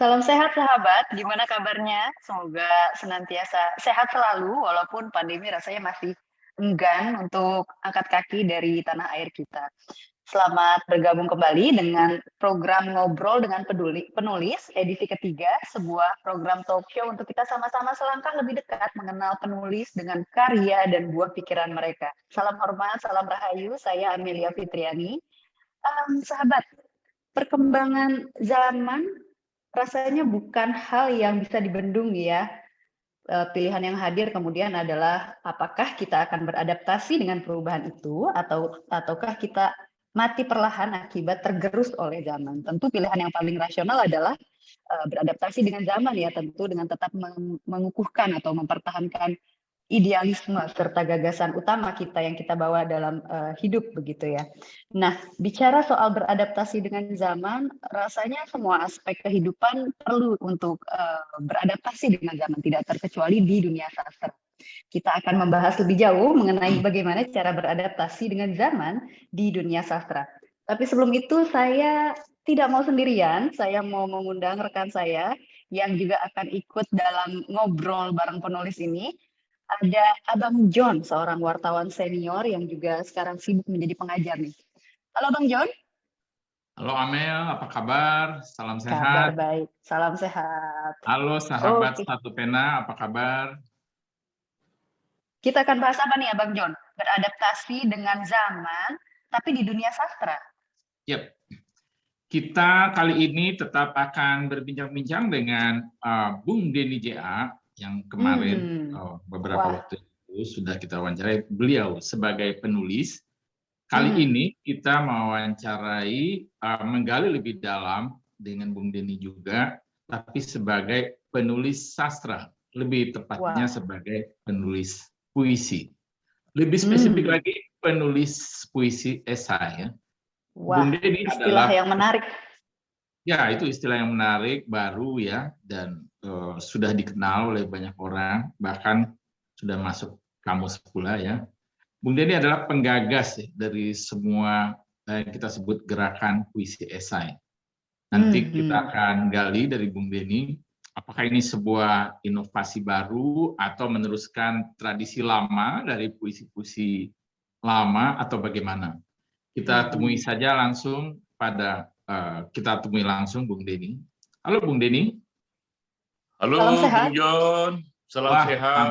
Salam sehat sahabat, gimana kabarnya? Semoga senantiasa sehat selalu walaupun pandemi rasanya masih enggan untuk angkat kaki dari tanah air kita. Selamat bergabung kembali dengan program Ngobrol dengan Penulis edisi ketiga, sebuah program talk show untuk kita sama-sama selangkah lebih dekat mengenal penulis dengan karya dan buah pikiran mereka. Salam hormat, salam rahayu, saya Amelia Fitriani. Sahabat, perkembangan zaman rasanya bukan hal yang bisa dibendung ya. Pilihan yang hadir kemudian adalah apakah kita akan beradaptasi dengan perubahan itu ataukah kita mati perlahan akibat tergerus oleh zaman. Tentu pilihan yang paling rasional adalah beradaptasi dengan zaman ya, tentu dengan tetap mengukuhkan atau mempertahankan idealisme serta gagasan utama kita yang kita bawa dalam hidup begitu ya. Nah, bicara soal beradaptasi dengan zaman, rasanya semua aspek kehidupan perlu untuk beradaptasi dengan zaman, tidak terkecuali di dunia sastra. Kita akan membahas lebih jauh mengenai bagaimana cara beradaptasi dengan zaman di dunia sastra. Tapi sebelum itu saya tidak mau sendirian, saya mau mengundang rekan saya yang juga akan ikut dalam ngobrol bareng penulis ini. Ada Abang John, seorang wartawan senior yang juga sekarang sibuk menjadi pengajar nih. Halo Bang John. Halo Amel, apa kabar? Salam Kabar sehat. baik, salam sehat. Halo sahabat Oke. Satu Pena, apa kabar? Kita akan bahas apa nih Abang John? Beradaptasi dengan zaman, tapi di dunia sastra. Yep. Kita kali ini tetap akan berbincang-bincang dengan Bung Denny J.A. yang kemarin beberapa waktu itu sudah kita wawancarai beliau sebagai penulis. Kali ini kita mewawancarai, menggali lebih dalam dengan Bung Denny juga, tapi sebagai penulis sastra, lebih tepatnya sebagai penulis puisi. Lebih spesifik lagi penulis puisi esai ya. Wah, Bung Denny istilah adalah, yang menarik. ya itu istilah yang menarik, baru ya, dan sudah dikenal oleh banyak orang, bahkan sudah masuk kamus pula ya. Bung Denny adalah penggagas dari semua yang kita sebut gerakan puisi esai. Nanti kita akan gali dari Bung Denny, apakah ini sebuah inovasi baru atau meneruskan tradisi lama dari puisi-puisi lama atau bagaimana? Kita temui saja langsung kita temui langsung Bung Denny. Halo Bung Denny. Halo Bung John, salam sehat.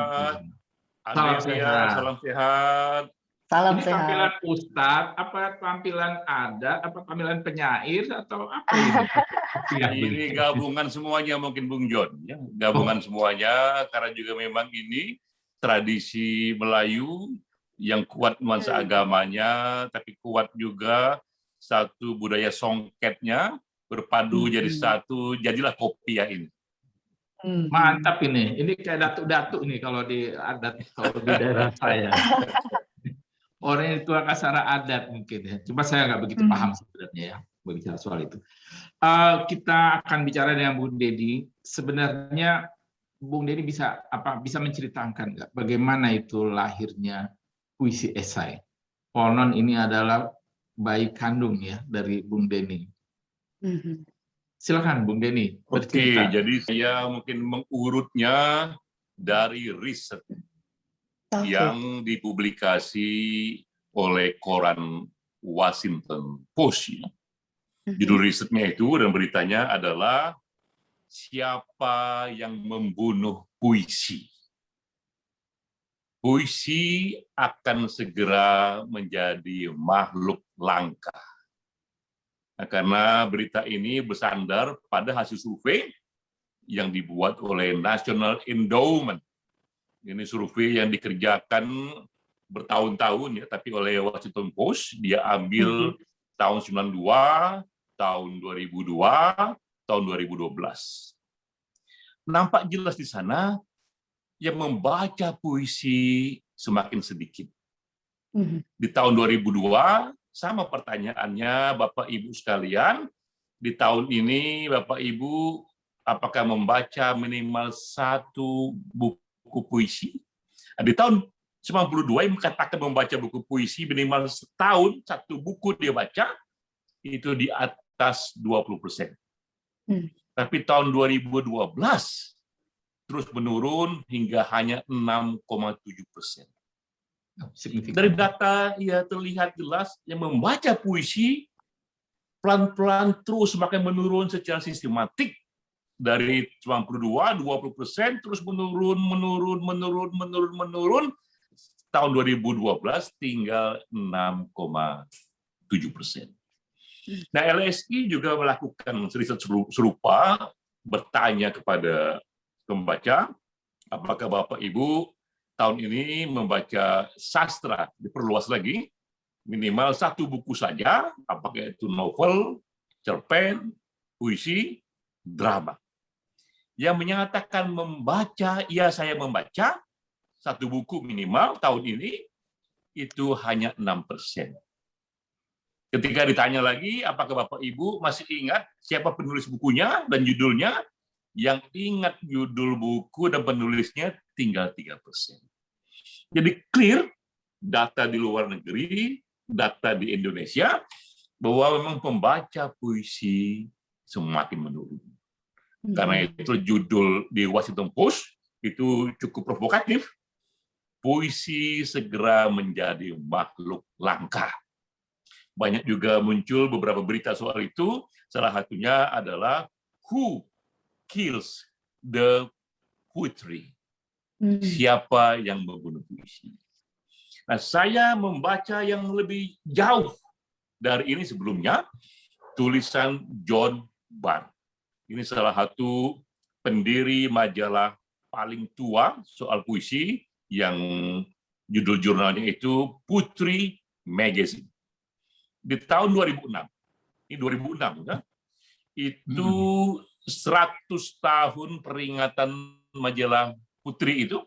Salam sehat. Salam sehat. Salam ini sehat. Tampilan Ustadz, apa tampilan adat, apa tampilan penyair atau apa ini? Ini gabungan semuanya mungkin Bung John, ya. Gabungan semuanya karena juga memang ini tradisi Melayu yang kuat nuansa agamanya, tapi kuat juga satu budaya songketnya berpadu jadi satu, jadilah kopiah ini. Mantap ini kayak datuk-datuk nih kalau di adat, kalau di daerah saya. Orang itu aksara adat mungkin ya, cuma saya nggak begitu paham sebenarnya ya berbicara soal itu. Kita akan bicara dengan Bung Denny. Sebenarnya Bung Denny bisa menceritakan nggak bagaimana itu lahirnya puisi esai? Konon ini adalah bayi kandung ya dari Bung Denny. Silakan Bung Denny bercerita. Oke, jadi saya mungkin mengurutnya dari riset yang dipublikasi oleh koran Washington Post. Judul risetnya itu dan beritanya adalah siapa yang membunuh puisi. Puisi akan segera menjadi makhluk langka. Nah, karena berita ini bersandar pada hasil survei yang dibuat oleh National Endowment. Ini survei yang dikerjakan bertahun-tahun ya, tapi oleh Washington Post dia ambil tahun 92, tahun 2002, tahun 2012. Nampak jelas di sana yang membaca puisi semakin sedikit. Di tahun 2002 sama pertanyaannya Bapak Ibu sekalian, di tahun ini Bapak Ibu apakah membaca minimal satu buku puisi? Di tahun 92 yang mengatakan membaca buku puisi minimal setahun satu buku dia baca itu di atas 20%. Tapi tahun 2012 terus menurun hingga hanya 6,7%. Dari data ya terlihat jelas yang membaca puisi pelan-pelan terus semakin menurun secara sistematik dari 92, 20%, terus menurun. Tahun 2012 tinggal 6,7%. Nah, LSI juga melakukan riset serupa, bertanya kepada pembaca, apakah Bapak Ibu tahun ini membaca sastra, diperluas lagi, minimal 1 buku saja, apakah itu novel, cerpen, puisi, drama. Yang menyatakan membaca, ya saya membaca, 1 buku minimal tahun ini, itu hanya 6%. Ketika ditanya lagi, apakah Bapak Ibu masih ingat siapa penulis bukunya dan judulnya? Yang ingat judul buku dan penulisnya tinggal 3%. Jadi clear, data di luar negeri, data di Indonesia, bahwa memang pembaca puisi semakin menurun. Karena itu judul di Washington Post itu cukup provokatif. Puisi segera menjadi makhluk langka. Banyak juga muncul beberapa berita soal itu. Salah satunya adalah Who Kills the Poetry? Siapa yang membunuh puisi? Nah, saya membaca yang lebih jauh dari ini sebelumnya, tulisan John Barr. Ini salah satu pendiri majalah paling tua soal puisi yang judul jurnalnya itu Poetry Magazine. Di tahun 2006, ini 2006 kan? Itu 100 tahun peringatan majalah Putri itu,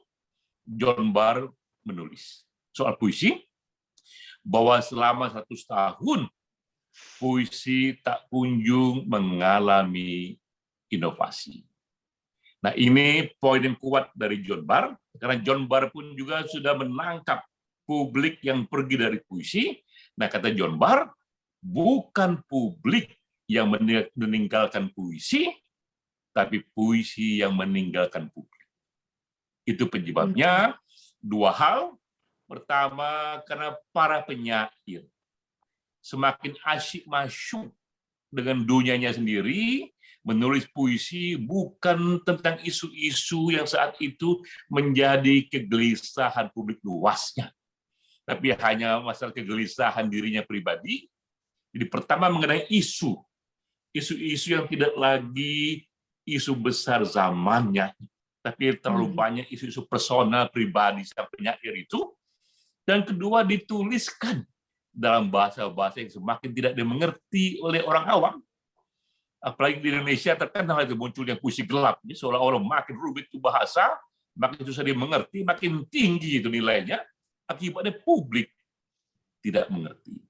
John Barr menulis soal puisi, bahwa selama 100 tahun puisi tak kunjung mengalami inovasi. Nah, ini poin yang kuat dari John Barr, karena John Barr pun juga sudah menangkap publik yang pergi dari puisi. Nah, kata John Barr, bukan publik yang meninggalkan puisi, tapi puisi yang meninggalkan publik. Itu penyebabnya 2 hal. Pertama, karena para penyair semakin asyik masuk dengan dunianya sendiri, menulis puisi bukan tentang isu-isu yang saat itu menjadi kegelisahan publik luasnya, tapi hanya masalah kegelisahan dirinya pribadi. Jadi pertama mengenai isu-isu yang tidak lagi isu besar zamannya, tapi terlalu banyak isu-isu personal pribadi sang penyair itu. Dan kedua, dituliskan dalam bahasa-bahasa yang semakin tidak dimengerti oleh orang awam. Apalagi di Indonesia terkenal itu munculnya puisi gelap, seolah-olah makin rumit itu bahasa, makin susah dimengerti, makin tinggi itu nilainya, akibatnya publik tidak mengerti.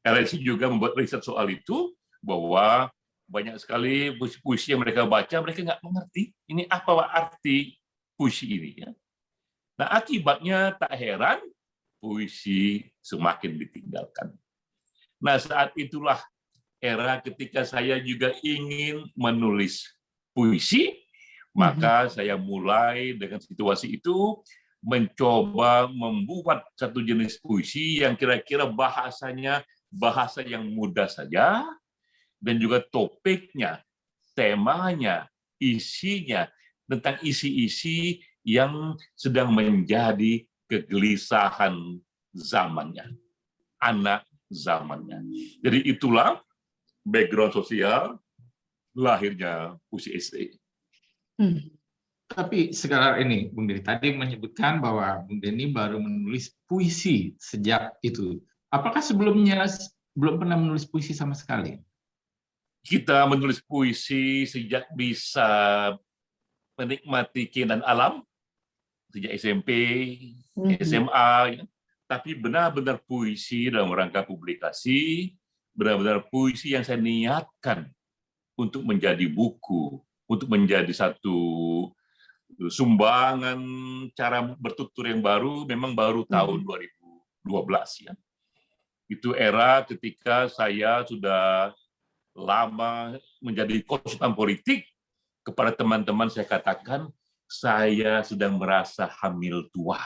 LSI juga membuat riset soal itu, bahwa banyak sekali puisi-puisi yang mereka baca, mereka nggak mengerti ini apa arti puisi ini. Nah, akibatnya tak heran puisi semakin ditinggalkan. Nah, saat itulah era ketika saya juga ingin menulis puisi, maka saya mulai dengan situasi itu mencoba membuat satu jenis puisi yang kira-kira bahasanya bahasa yang mudah saja, dan juga topiknya, temanya, isinya, tentang isi-isi yang sedang menjadi kegelisahan zamannya, anak zamannya. Jadi itulah background sosial lahirnya puisi essai. Tapi sekarang ini, Bung Denny tadi menyebutkan bahwa Bung Denny baru menulis puisi sejak itu. Apakah sebelumnya belum pernah menulis puisi sama sekali? Kita menulis puisi sejak bisa menikmati keindahan alam, sejak SMP, SMA, tapi benar-benar puisi dalam rangka publikasi, benar-benar puisi yang saya niatkan untuk menjadi buku, untuk menjadi satu sumbangan cara bertutur yang baru, memang baru tahun 2012 ya. Itu era ketika saya sudah lama menjadi konsultan politik, kepada teman-teman saya katakan, saya sedang merasa hamil tua.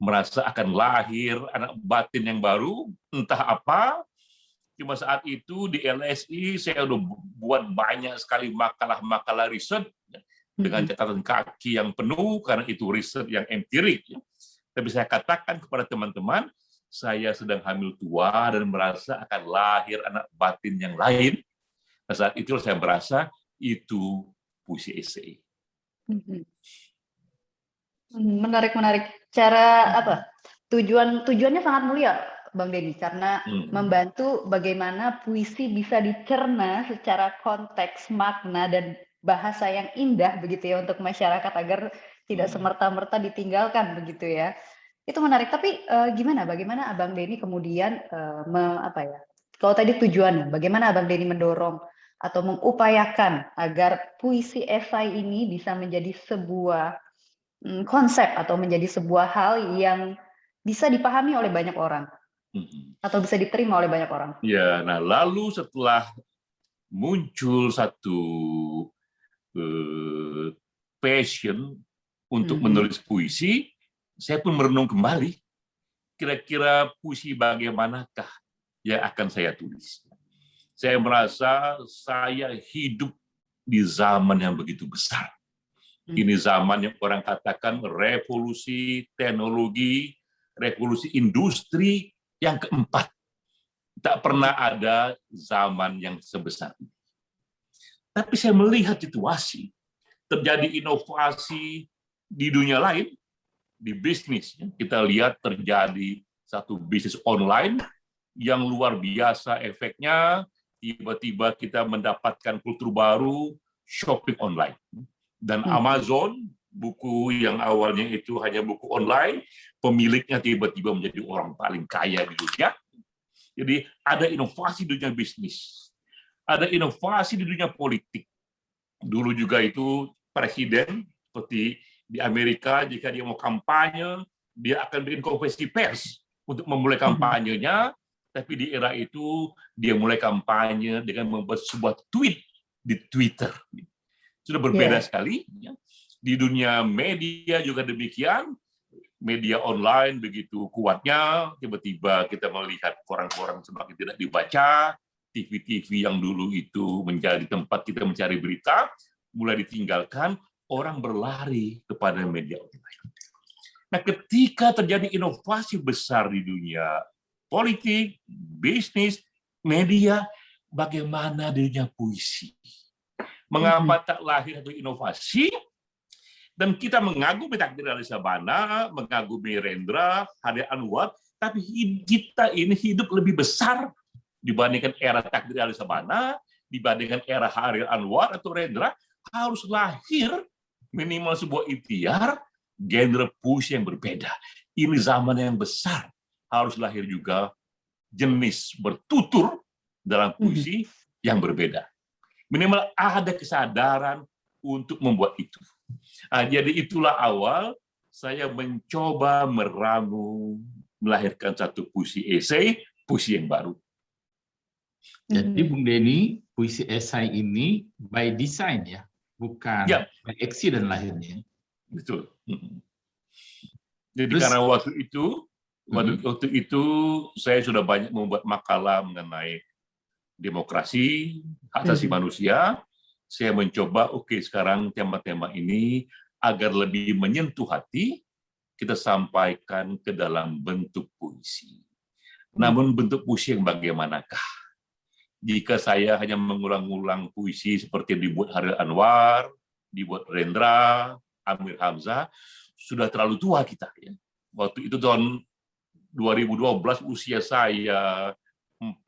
Merasa akan lahir anak batin yang baru, entah apa. Cuma saat itu di LSI saya udah buat banyak sekali makalah-makalah riset dengan catatan kaki yang penuh, karena itu riset yang empirik. Tapi saya katakan kepada teman-teman, saya sedang hamil tua dan merasa akan lahir anak batin yang lain. Nah, saat itu saya merasa itu puisi esai. Menarik. Cara tujuannya sangat mulia, Bang Denny, karena membantu bagaimana puisi bisa dicerna secara konteks, makna, dan bahasa yang indah begitu ya untuk masyarakat agar tidak semerta-merta ditinggalkan begitu ya. Itu menarik. Tapi bagaimana Abang Denny kemudian kalau tadi tujuannya, bagaimana Abang Denny mendorong atau mengupayakan agar puisi esai ini bisa menjadi sebuah konsep atau menjadi sebuah hal yang bisa dipahami oleh banyak orang atau bisa diterima oleh banyak orang. Ya, nah lalu setelah muncul satu passion untuk menulis puisi, saya pun merenung kembali, kira-kira puisi bagaimanakah yang akan saya tulis. Saya merasa saya hidup di zaman yang begitu besar. Ini zaman yang orang katakan revolusi teknologi, revolusi industri yang keempat. Tak pernah ada zaman yang sebesar ini. Tapi saya melihat situasi, terjadi inovasi di dunia lain, di bisnis. Kita lihat terjadi satu bisnis online yang luar biasa efeknya, tiba-tiba kita mendapatkan kultur baru, shopping online. Dan Amazon, buku yang awalnya itu hanya buku online, pemiliknya tiba-tiba menjadi orang paling kaya di dunia. Jadi ada inovasi di dunia bisnis, ada inovasi di dunia politik. Dulu juga itu presiden, seperti di Amerika, jika dia mau kampanye, dia akan bikin konferensi pers untuk memulai kampanyenya, tapi di era itu dia mulai kampanye dengan membuat sebuah tweet di Twitter. Sudah berbeda sekali. Di dunia media juga demikian. Media online begitu kuatnya, tiba-tiba kita melihat koran-koran semakin tidak dibaca, TV-TV yang dulu itu menjadi tempat kita mencari berita, mulai ditinggalkan, orang berlari kepada media online. Nah, ketika terjadi inovasi besar di dunia politik, bisnis, media, bagaimana di dunia puisi? Mengapa tak lahir satu inovasi? Dan kita mengagumi Takdir Ali Sabana, mengagumi Rendra, Haril Anwar, tapi kita ini hidup lebih besar dibandingkan era Takdir Ali Sabana, dibandingkan era Haril Anwar atau Rendra, harus lahir minimal sebuah ikhtiar, genre puisi yang berbeda. Ini zaman yang besar, harus lahir juga jenis bertutur dalam puisi yang berbeda. Minimal ada kesadaran untuk membuat itu. Nah, jadi itulah awal saya mencoba meramu, melahirkan satu puisi esai, puisi yang baru. Jadi Bung Denny, puisi esai ini by design ya, bukan by accident lahirnya. Betul. Jadi karena waktu itu saya sudah banyak membuat makalah mengenai demokrasi, hak asasi manusia. Saya mencoba, sekarang tema-tema ini agar lebih menyentuh hati, kita sampaikan ke dalam bentuk puisi. Namun bentuk puisi yang bagaimanakah? Jika saya hanya mengulang-ulang puisi seperti yang dibuat Haril Anwar, dibuat Rendra, Amir Hamzah, sudah terlalu tua kita. Ya. Waktu itu tahun 2012 usia saya 49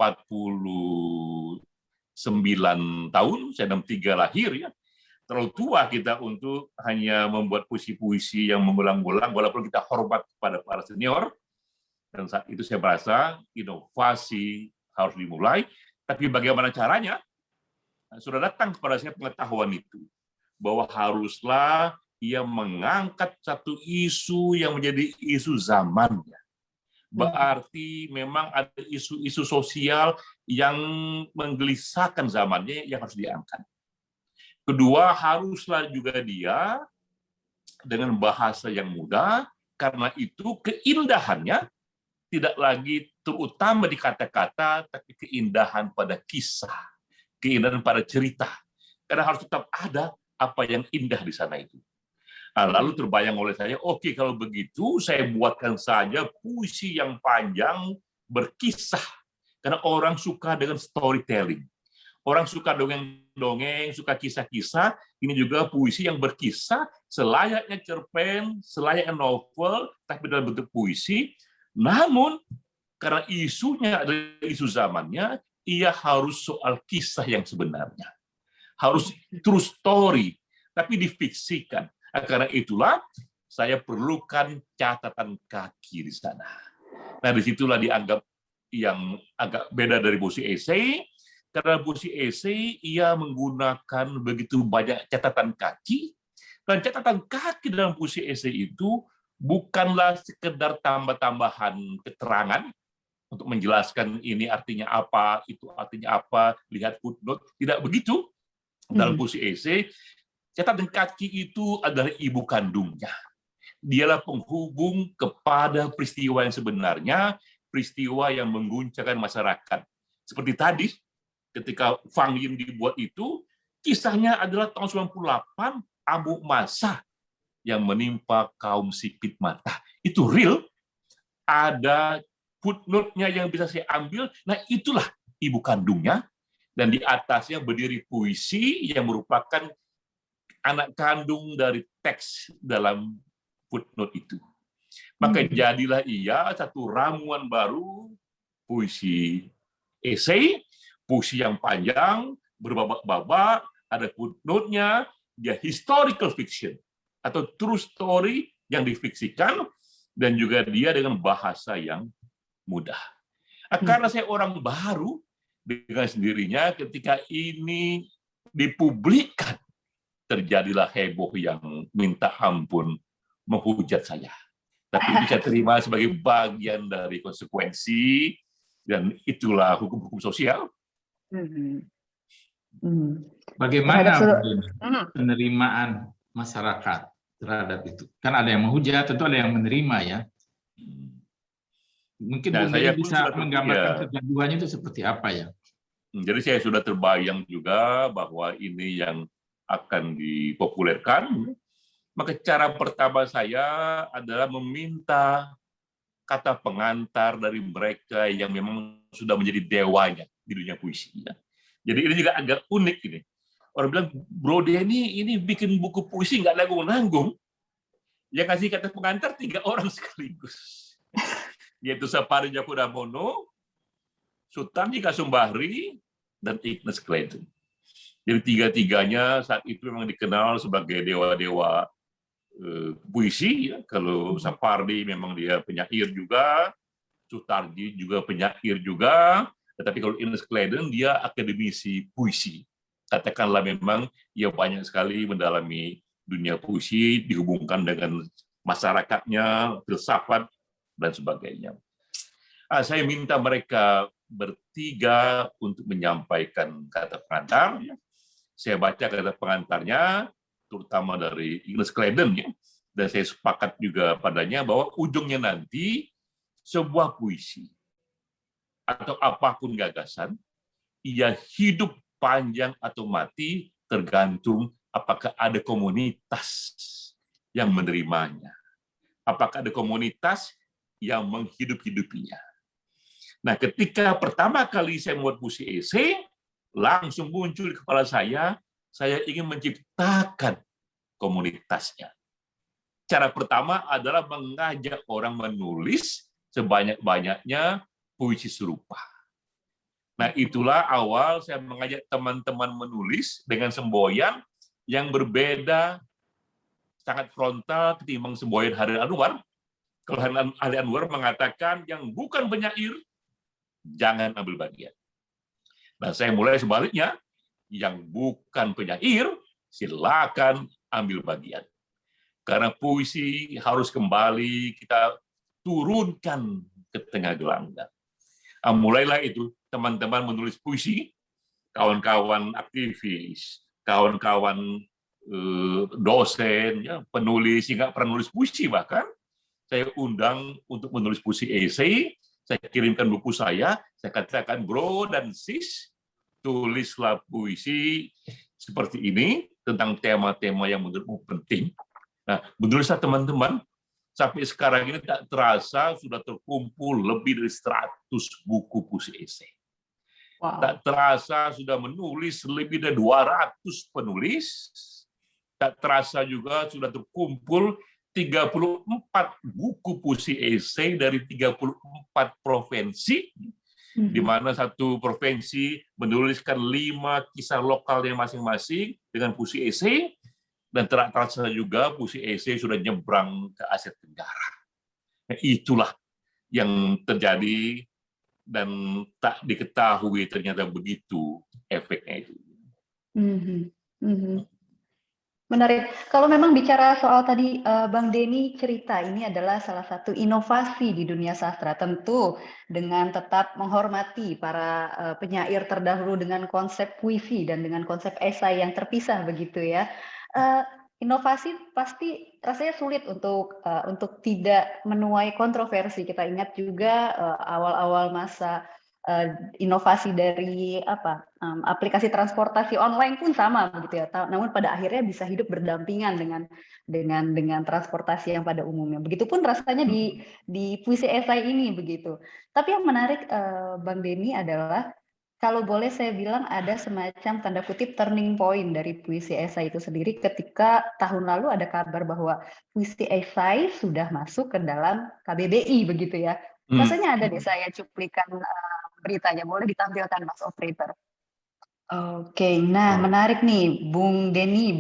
tahun, saya 63 lahir ya. Terlalu tua kita untuk hanya membuat puisi-puisi yang mengulang-ulang, walaupun kita hormat kepada para senior. Dan saat itu saya merasa inovasi harus dimulai, tapi bagaimana caranya? Sudah datang kepada saya pengetahuan itu, bahwa haruslah ia mengangkat satu isu yang menjadi isu zamannya. berarti memang ada isu-isu sosial yang menggelisahkan zamannya yang harus diangkat. Kedua, haruslah juga dia dengan bahasa yang mudah, karena itu keindahannya tidak lagi terutama di kata-kata, tapi keindahan pada kisah, keindahan pada cerita. Karena harus tetap ada apa yang indah di sana itu. Nah, lalu terbayang oleh saya, oke, kalau begitu saya buatkan saja puisi yang panjang berkisah. Karena orang suka dengan storytelling. Orang suka dongeng-dongeng, suka kisah-kisah. Ini juga puisi yang berkisah, selayaknya cerpen, selayaknya novel, tapi dalam bentuk puisi. Namun, karena isunya adalah isu zamannya, ia harus soal kisah yang sebenarnya. Harus true story, tapi difiksikan. Karena itulah saya perlukan catatan kaki di sana. Nah, disitulah dianggap yang agak beda dari puisi esai, karena puisi esai ia menggunakan begitu banyak catatan kaki, dan catatan kaki dalam puisi esai itu bukanlah sekedar tambah-tambahan keterangan untuk menjelaskan ini artinya apa, itu artinya apa, lihat footnote, tidak begitu. Dalam puisi esai, catatan kaki itu adalah ibu kandungnya. Dialah penghubung kepada peristiwa yang sebenarnya, peristiwa yang mengguncangkan masyarakat. Seperti tadi, ketika Fang Yin dibuat itu, kisahnya adalah tahun 98, amuk masa yang menimpa kaum sipit mata. Itu real, ada footnote-nya yang bisa saya ambil, nah itulah ibu kandungnya, dan di atasnya berdiri puisi yang merupakan anak kandung dari teks dalam footnote itu. Maka jadilah ia satu ramuan baru, puisi esai, puisi yang panjang, berbabak-babak, ada footnote-nya, dia historical fiction, atau true story yang difiksikan, dan juga dia dengan bahasa yang mudah. Karena saya orang baru, dengan sendirinya ketika ini dipublikkan, terjadilah heboh yang minta ampun menghujat saya. Tapi itu saya terima sebagai bagian dari konsekuensi, dan itulah hukum-hukum sosial. Bagaimana penerimaan masyarakat terhadap itu? Kan ada yang menghujat, tentu ada yang menerima ya. Mungkin Nah, saya bisa menggambarkan kegaduhannya itu seperti apa ya? Jadi saya sudah terbayang juga bahwa ini yang akan dipopulerkan. Maka cara pertama saya adalah meminta kata pengantar dari mereka yang memang sudah menjadi dewanya di dunia puisi. Jadi ini juga agak unik ini. Orang bilang, Bro Denny ini bikin buku puisi nggak nanggung-nanggung. Yang kasih kata pengantar 3 orang sekaligus. Yaitu Sapari Djakodamono, Sutarji Kasumbahri, dan Ignace Clayton. Jadi 3-3-nya saat itu memang dikenal sebagai dewa-dewa puisi. Ya. Kalau Sapardi memang dia penyair juga, Sutarji juga penyair juga, tetapi kalau Ignace Clayton dia akademisi puisi. Katakanlah memang ia banyak sekali mendalami dunia puisi, dihubungkan dengan masyarakatnya, filsafat, dan sebagainya. Saya minta mereka bertiga untuk menyampaikan kata pengantar. Saya baca kata pengantarnya, terutama dari Ignace Clayton, dan saya sepakat juga padanya bahwa ujungnya nanti sebuah puisi atau apapun gagasan, ia hidup panjang atau mati tergantung apakah ada komunitas yang menerimanya, apakah ada komunitas yang menghidup-hidupinya. Nah, ketika pertama kali saya membuat puisi esai, langsung muncul di kepala saya ingin menciptakan komunitasnya. Cara pertama adalah mengajak orang menulis sebanyak-banyaknya puisi serupa. Nah, itulah awal saya mengajak teman-teman menulis dengan semboyan yang berbeda, sangat frontal ketimbang semboyan Hariri Anwar. Kalau Hariri Anwar mengatakan yang bukan penyair, jangan ambil bagian. Nah, saya mulai sebaliknya, yang bukan penyair, silakan ambil bagian. Karena puisi harus kembali kita turunkan ke tengah gelanggang. Mulailah itu teman-teman menulis puisi, kawan-kawan aktivis, kawan-kawan dosen, ya, penulis, nggak pernah nulis puisi bahkan, saya undang untuk menulis puisi esai, saya kirimkan buku saya katakan, bro dan sis, tulislah puisi seperti ini, tentang tema-tema yang menurutmu penting. Nah, menulislah teman-teman, sampai sekarang ini tak terasa sudah terkumpul lebih dari 100 buku puisi esai. Wow. Tak terasa sudah menulis lebih dari 200 penulis. Tak terasa juga sudah terkumpul 34 buku puisi esai dari 34 provinsi, di mana satu provinsi menuliskan 5 kisah lokalnya masing-masing dengan puisi esai, dan tak terasa juga puisi esai sudah nyebrang ke Asia Tenggara. Nah, itulah yang terjadi dan tak diketahui ternyata begitu efeknya itu. Menarik. Kalau memang bicara soal tadi Bang Denny cerita, ini adalah salah satu inovasi di dunia sastra, tentu dengan tetap menghormati para penyair terdahulu dengan konsep puisi dan dengan konsep esai yang terpisah begitu ya. Inovasi pasti rasanya sulit untuk tidak menuai kontroversi. Kita ingat juga awal-awal masa inovasi dari aplikasi transportasi online pun sama begitu ya. Namun pada akhirnya bisa hidup berdampingan dengan transportasi yang pada umumnya. Begitupun rasanya di puisi esai ini begitu. Tapi yang menarik Bang Denny adalah, kalau boleh saya bilang ada semacam tanda kutip turning point dari puisi esai itu sendiri ketika tahun lalu ada kabar bahwa puisi esai sudah masuk ke dalam KBBI begitu ya. Rasanya ada deh saya cuplikan beritanya, boleh ditampilkan Mas Operator. Oke, nah menarik nih Bang Denny,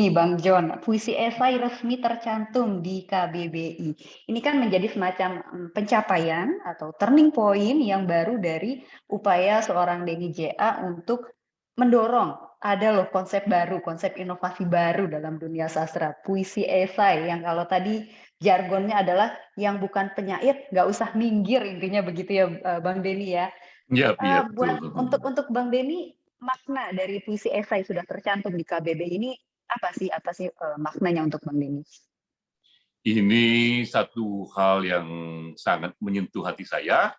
Bang John, puisi esai resmi tercantum di KBBI. Ini kan menjadi semacam pencapaian atau turning point yang baru dari upaya seorang Denny JA untuk mendorong ada loh konsep baru, konsep inovasi baru dalam dunia sastra, puisi esai yang kalau tadi jargonnya adalah yang bukan penyair nggak usah minggir, intinya begitu ya Bang Denny ya. Ya, Betul. Untuk Bang Denny, makna dari puisi esai sudah tercantum di KBBI ini apa sih maknanya untuk Bang Denny? Ini satu hal yang sangat menyentuh hati saya,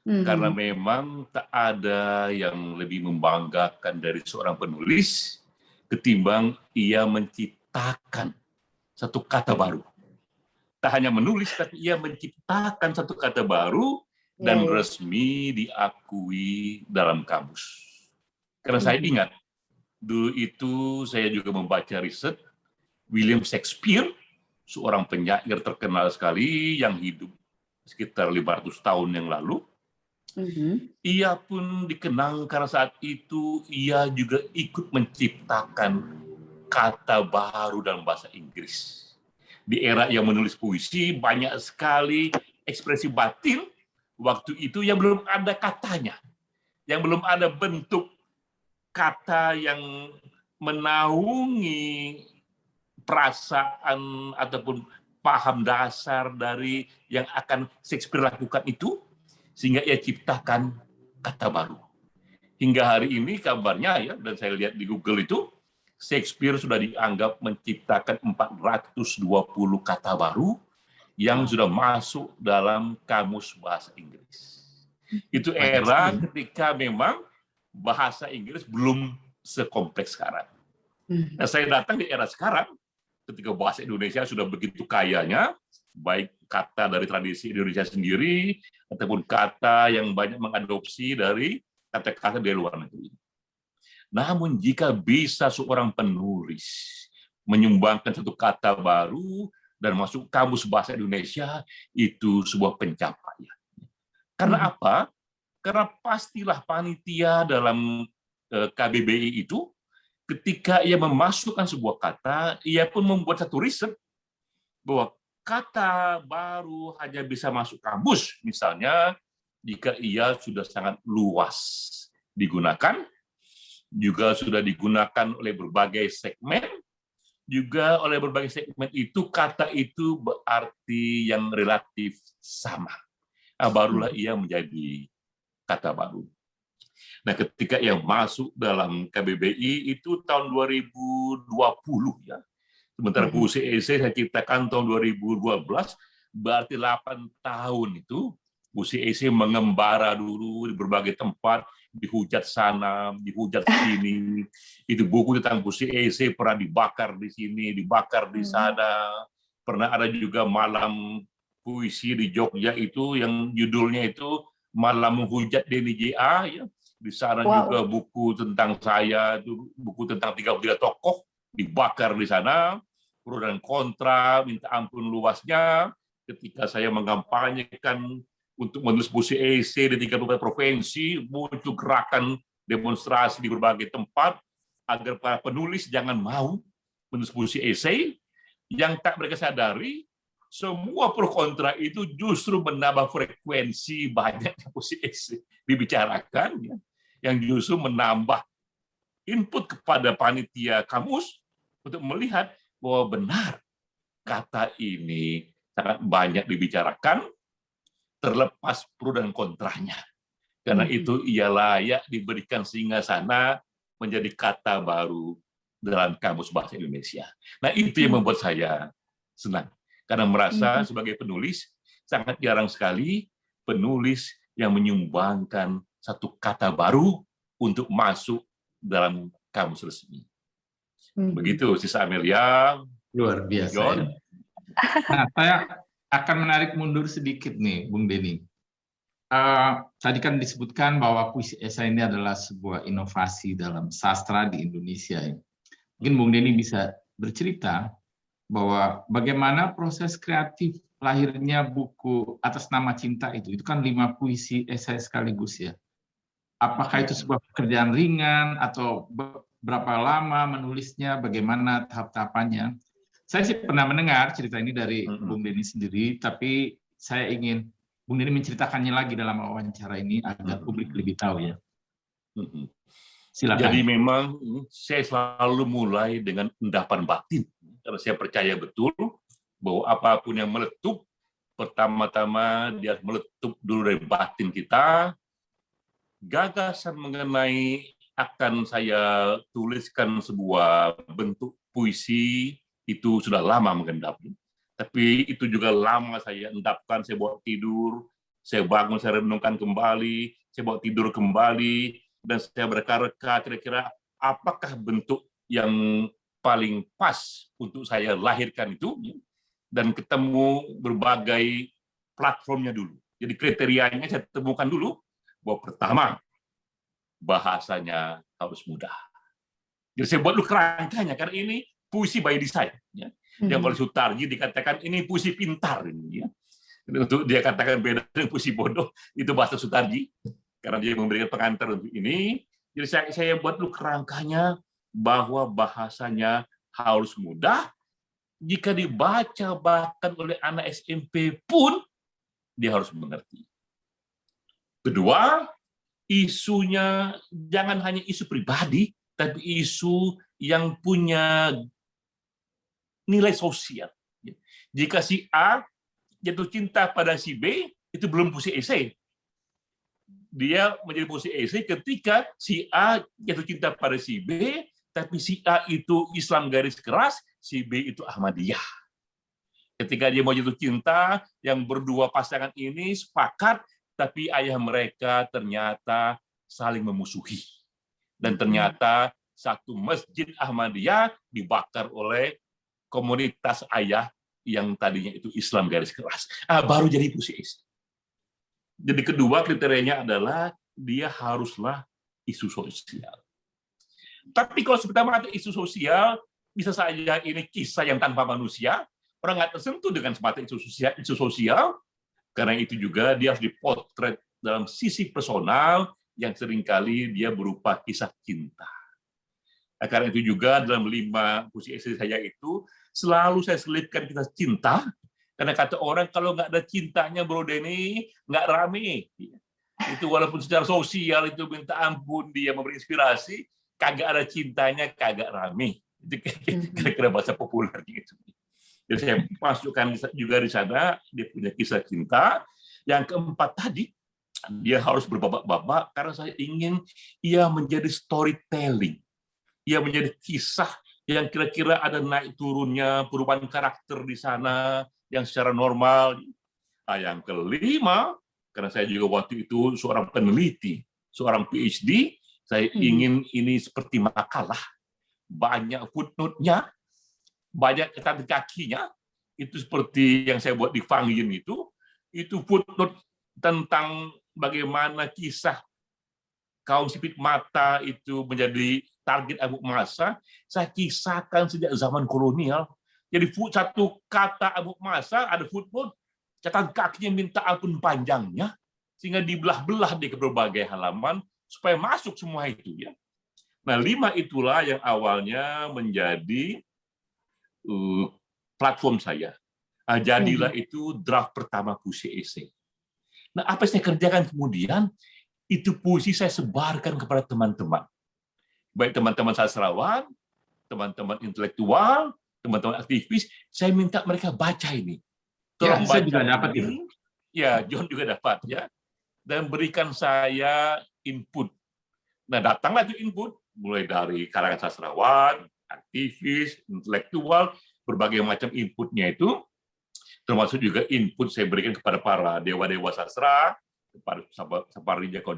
karena memang tak ada yang lebih membanggakan dari seorang penulis ketimbang ia menciptakan satu kata baru. Tak hanya menulis, tapi ia menciptakan satu kata baru dan resmi diakui dalam kamus. Karena saya ingat, dulu itu saya juga membaca riset William Shakespeare, seorang penyair terkenal sekali yang hidup sekitar 500 tahun yang lalu. Ia pun dikenang karena saat itu ia juga ikut menciptakan kata baru dalam bahasa Inggris. Di era yang menulis puisi, banyak sekali ekspresi batin waktu itu yang belum ada katanya, yang belum ada bentuk kata yang menaungi perasaan ataupun paham dasar dari yang akan Shakespeare lakukan itu, sehingga ia ciptakan kata baru. Hingga hari ini kabarnya ya, dan saya lihat di Google itu, Shakespeare sudah dianggap menciptakan 420 kata baru yang sudah masuk dalam kamus bahasa Inggris. Itu era ketika memang bahasa Inggris belum sekompleks sekarang. Nah, saya datang di era sekarang, ketika bahasa Indonesia sudah begitu kayanya, baik kata dari tradisi Indonesia sendiri, ataupun kata yang banyak mengadopsi dari kata-kata dari luar negeri. Namun jika bisa seorang penulis menyumbangkan satu kata baru dan masuk kamus bahasa Indonesia, itu sebuah pencapaian. Karena apa? Karena pastilah panitia dalam KBBI itu, ketika ia memasukkan sebuah kata, ia pun membuat satu riset bahwa kata baru hanya bisa masuk kamus, misalnya jika ia sudah sangat luas digunakan, juga sudah digunakan oleh berbagai segmen, juga oleh berbagai segmen itu, kata itu berarti yang relatif sama. Barulah ia menjadi kata baru. Nah, ketika ia masuk dalam KBBI itu tahun 2020 ya. Sementara Bu CEC saya ciptakan tahun 2012, berarti 8 tahun itu Bu CEC mengembara dulu di berbagai tempat, dihujat sana, dihujat sini. Itu buku tentang Bu CEC pernah dibakar di sini, dibakar di sana. Pernah ada juga malam puisi di Jogja itu yang judulnya itu Malam Menghujat Denny J.A. ya. Di sana juga buku tentang saya, itu buku tentang 33 tokoh dibakar di sana. Pro dan kontra, minta ampun luasnya. Ketika saya mengampanyekan untuk menulis Bu CEC di 34 provinsi, muncul gerakan demonstrasi di berbagai tempat agar para penulis jangan mau menulis Bu CEC. Yang tak mereka sadari, semua pro kontra itu justru menambah frekuensi banyaknya Bu CEC dibicarakan, ya, yang justru menambah input kepada panitia kamus untuk melihat bahwa benar kata ini sangat banyak dibicarakan, terlepas pro dan kontranya. Karena itu ia layak diberikan singgasana menjadi kata baru dalam Kamus Bahasa Indonesia. Nah, itu yang membuat saya senang. Karena merasa sebagai penulis, sangat jarang sekali penulis yang menyumbangkan satu kata baru untuk masuk dalam kamus resmi. Begitu, Sisa Amelia. Luar biasa. John. Ya. Nah, saya akan menarik mundur sedikit nih, Bung Denny. Tadi kan disebutkan bahwa puisi esai ini adalah sebuah inovasi dalam sastra di Indonesia. Ya. Mungkin Bung Denny bisa bercerita bahwa bagaimana proses kreatif lahirnya buku Atas Nama Cinta itu kan 5 puisi esai sekaligus ya. Apakah itu sebuah pekerjaan ringan atau berapa lama menulisnya, bagaimana tahap-tahapannya? Saya sih pernah mendengar cerita ini dari Bung Denny sendiri, tapi saya ingin Bung Denny menceritakannya lagi dalam wawancara ini agar publik lebih tahu ya. Silakan. Jadi memang saya selalu mulai dengan endapan batin. Karena saya percaya betul bahwa apapun yang meletup, pertama-tama dia meletup dulu dari batin kita. Gagasan mengenai akan saya tuliskan sebuah bentuk puisi itu sudah lama mengendap. Tapi itu juga lama saya endapkan, saya bawa tidur, saya bangun, saya renungkan kembali, saya bawa tidur kembali, dan saya berreka-reka kira-kira apakah bentuk yang paling pas untuk saya lahirkan itu, dan ketemu berbagai platformnya dulu. Jadi kriterianya saya temukan dulu, bahwa pertama, bahasanya harus mudah. Jadi saya buat dulu kerangkanya, karena ini puisi by design. Ya. Yang oleh Sutarji dikatakan ini puisi pintar. Ya. Untuk dia katakan beda dengan puisi bodoh, itu bahasa Sutarji. Karena dia memberikan pengantar untuk ini. Jadi saya buat dulu kerangkanya bahwa bahasanya harus mudah. Jika dibaca bahkan oleh anak SMP pun, dia harus mengerti. Kedua, isunya jangan hanya isu pribadi, tapi isu yang punya nilai sosial. Jika si A jatuh cinta pada si B, itu belum puisi esai. Dia menjadi puisi esai ketika si A jatuh cinta pada si B, tapi si A itu Islam garis keras, si B itu Ahmadiyah. Ketika dia mau jatuh cinta, yang berdua pasangan ini sepakat, tapi ayah mereka ternyata saling memusuhi. Dan ternyata satu masjid Ahmadiyah dibakar oleh komunitas ayah yang tadinya itu Islam garis keras. Baru jadi puisi esai. Jadi kedua kriterianya adalah dia haruslah isu sosial. Tapi kalau pertama ada isu sosial, bisa saja ini kisah yang tanpa manusia, orang nggak tersentuh dengan semata isu sosial, karena itu juga dia harus dipotret dalam sisi personal yang seringkali dia berupa kisah cinta. Karena itu juga dalam 5 puisi esai saya itu selalu saya selipkan kisah cinta, karena kata orang kalau nggak ada cintanya Bro Denny nggak rame. Itu walaupun secara sosial itu minta ampun dia memberi inspirasi, kagak ada cintanya kagak rame. Kira-kira bahasa populer gitu. Jadi saya masukkan juga di sana, dia punya kisah cinta. Yang keempat tadi, dia harus berbabak-babak karena saya ingin ia menjadi storytelling. Ia menjadi kisah yang kira-kira ada naik turunnya, perubahan karakter di sana yang secara normal. Yang kelima, karena saya juga waktu itu seorang peneliti, seorang PhD, saya ingin ini seperti makalah, banyak footnote-nya, banyak catatan kakinya, itu seperti yang saya buat di Fangyin itu footnote tentang bagaimana kisah kaum sipit mata itu menjadi target amuk massa, saya kisahkan sejak zaman kolonial. Jadi satu kata amuk massa ada footnote, catatan kakinya minta ampun panjangnya, sehingga dibelah-belah di berbagai halaman supaya masuk semua itu ya. Nah, 5 itulah yang awalnya menjadi platform saya. Jadilah itu draft pertama puisi esai. Nah, apa yang saya kerjakan kemudian, itu puisi saya sebarkan kepada teman-teman. Baik teman-teman sastrawan, teman-teman intelektual, teman-teman aktivis, saya minta mereka baca ini. Tolong baca juga dapat ini. Ya, John juga dapat ya. Dan berikan saya input. Nah, datanglah itu input, mulai dari kalangan sastrawan, aktivis, intelektual, berbagai macam inputnya itu, termasuk juga input saya berikan kepada para dewa-dewa sastra, kepada Sapardi Djoko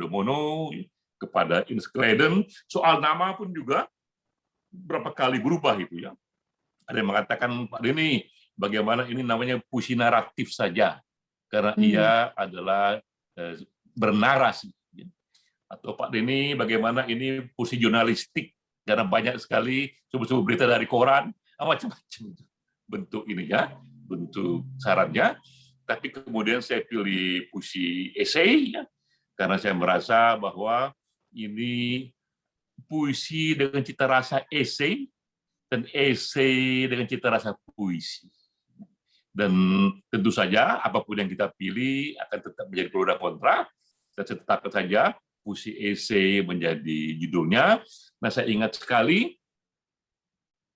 kepada Ines Kleden, soal nama pun juga berapa kali berubah itu ya. Ada yang mengatakan, Pak Denny, bagaimana ini namanya puisi naratif saja, karena ia adalah bernarasi. Atau Pak Denny, bagaimana ini puisi jurnalistik, karena banyak sekali sumber-sumber berita dari koran, macam-macam bentuk ini ya, bentuk sarannya. Tapi kemudian saya pilih puisi esai, ya, karena saya merasa bahwa ini puisi dengan cita rasa esai, dan esai dengan cita rasa puisi. Dan tentu saja apapun yang kita pilih akan tetap menjadi pro dan kontra, dan tetap saja puisi esai menjadi judulnya. Nah, saya ingat sekali,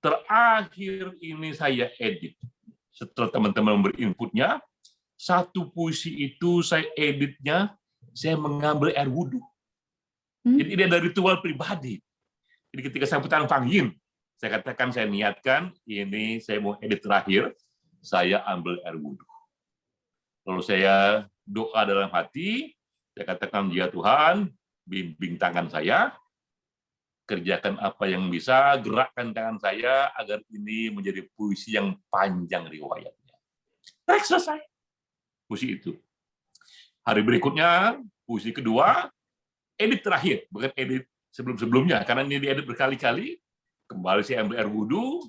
terakhir ini saya edit. Setelah teman-teman memberi inputnya, satu puisi itu saya editnya, saya mengambil air wudhu. Jadi ini ada ritual pribadi. Jadi ketika saya putar Fangyin, saya katakan, saya niatkan, ini saya mau edit terakhir, saya ambil air wudhu. Lalu saya doa dalam hati, saya katakan, ya Tuhan, bimbing tangan saya, kerjakan apa yang bisa, gerakkan tangan saya, agar ini menjadi puisi yang panjang riwayatnya. Selesai. Puisi itu. Hari berikutnya, puisi kedua, edit terakhir, bukan edit sebelum-sebelumnya, karena ini diedit berkali-kali, kembali saya ambil air wudhu,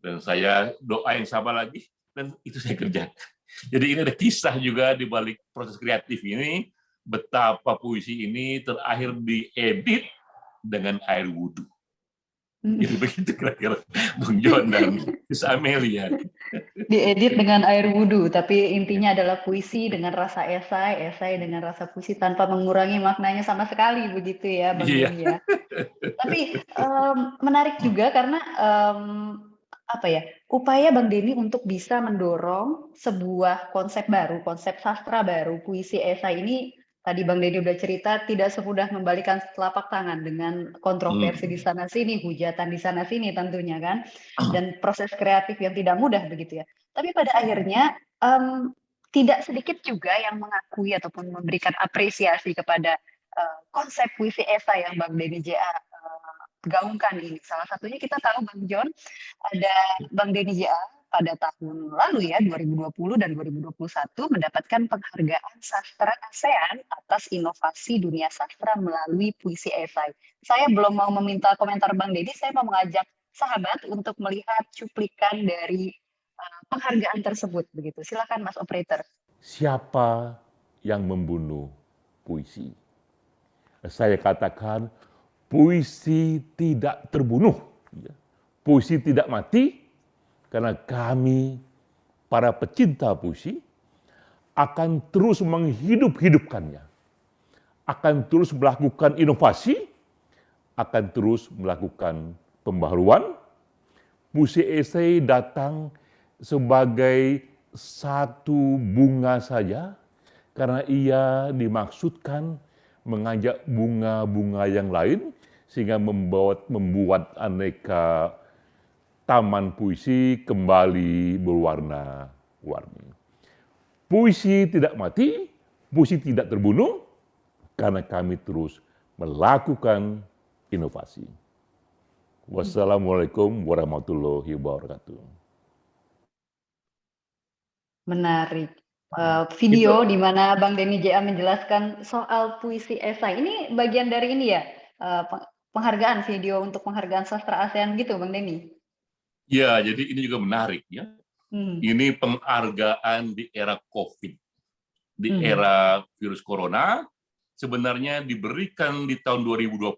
dan saya doa yang sama lagi, dan itu saya kerjakan. Jadi ini ada kisah juga di balik proses kreatif ini, betapa puisi ini terakhir diedit dengan air wudhu. Jadi begitu kira-kira Bung John dan Miss Amelia. Diedit dengan air wudhu, tapi intinya adalah puisi dengan rasa esai, esai dengan rasa puisi tanpa mengurangi maknanya sama sekali, begitu ya, Bang Denny ya. Tapi menarik juga karena apa ya, upaya Bang Denny untuk bisa mendorong sebuah konsep baru, konsep sastra baru, puisi esai ini. Tadi Bang Denny udah cerita, tidak semudah membalikan telapak tangan dengan kontroversi di sana-sini, hujatan di sana-sini tentunya kan, dan proses kreatif yang tidak mudah begitu ya. Tapi pada akhirnya tidak sedikit juga yang mengakui ataupun memberikan apresiasi kepada konsep puisi esai yang Bang Denny J.A. gaungkan ini. Salah satunya kita tahu Bang John, ada Bang Denny J.A. pada tahun lalu ya, 2020 dan 2021 mendapatkan penghargaan sastra ASEAN atas inovasi dunia sastra melalui puisi esai. Saya belum mau meminta komentar Bang Denny, saya mau mengajak sahabat untuk melihat cuplikan dari penghargaan tersebut begitu. Silakan Mas Operator. Siapa yang membunuh puisi? Saya katakan puisi tidak terbunuh. Puisi tidak mati. Karena kami, para pecinta puisi, akan terus menghidup-hidupkannya. Akan terus melakukan inovasi, akan terus melakukan pembaharuan, puisi esai datang sebagai satu bunga saja, karena ia dimaksudkan mengajak bunga-bunga yang lain, sehingga membuat aneka taman puisi kembali berwarna-warni. Puisi tidak mati, puisi tidak terbunuh, karena kami terus melakukan inovasi. Wassalamualaikum warahmatullahi wabarakatuh. Menarik. Video di mana Bang Denny J.A. menjelaskan soal puisi esai. Ini bagian dari ini ya, penghargaan video untuk penghargaan sastra ASEAN gitu, Bang Denny? Ya, jadi ini juga menarik ya. Ini penghargaan di era COVID, di era virus corona, sebenarnya diberikan di tahun 2020,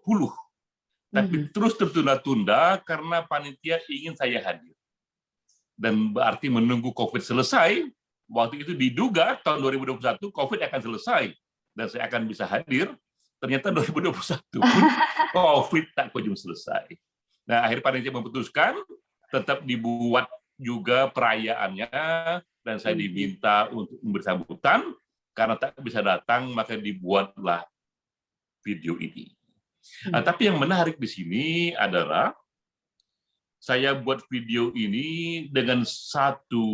tapi terus tertunda-tunda karena panitia ingin saya hadir. Dan berarti menunggu COVID selesai. Waktu itu diduga tahun 2021 COVID akan selesai dan saya akan bisa hadir. Ternyata 2021 pun COVID tak kunjung selesai. Nah, akhirnya panitia memutuskan tetap dibuat juga perayaannya dan saya diminta untuk memberi sambutan. Karena tak bisa datang, maka dibuatlah video ini. Nah, tapi yang menarik di sini adalah saya buat video ini dengan satu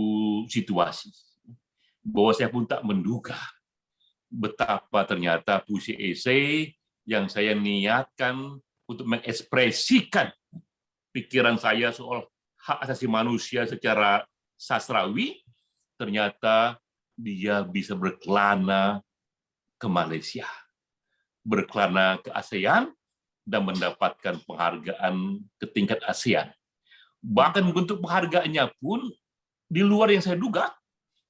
situasi. Bahwa saya pun tak menduga betapa ternyata puisi esai yang saya niatkan untuk mengekspresikan pikiran saya soal hak asasi manusia secara sastrawi, ternyata dia bisa berkelana ke Malaysia, berkelana ke ASEAN, dan mendapatkan penghargaan ke tingkat ASEAN. Bahkan bentuk penghargaannya pun di luar yang saya duga.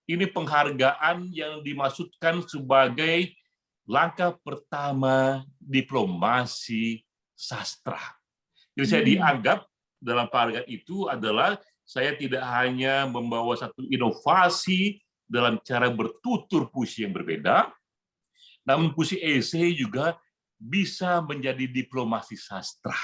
Ini penghargaan yang dimaksudkan sebagai langkah pertama diplomasi sastra. Jadi saya dianggap dalam penghargaan itu adalah saya tidak hanya membawa satu inovasi dalam cara bertutur puisi yang berbeda, namun puisi esai juga bisa menjadi diplomasi sastra.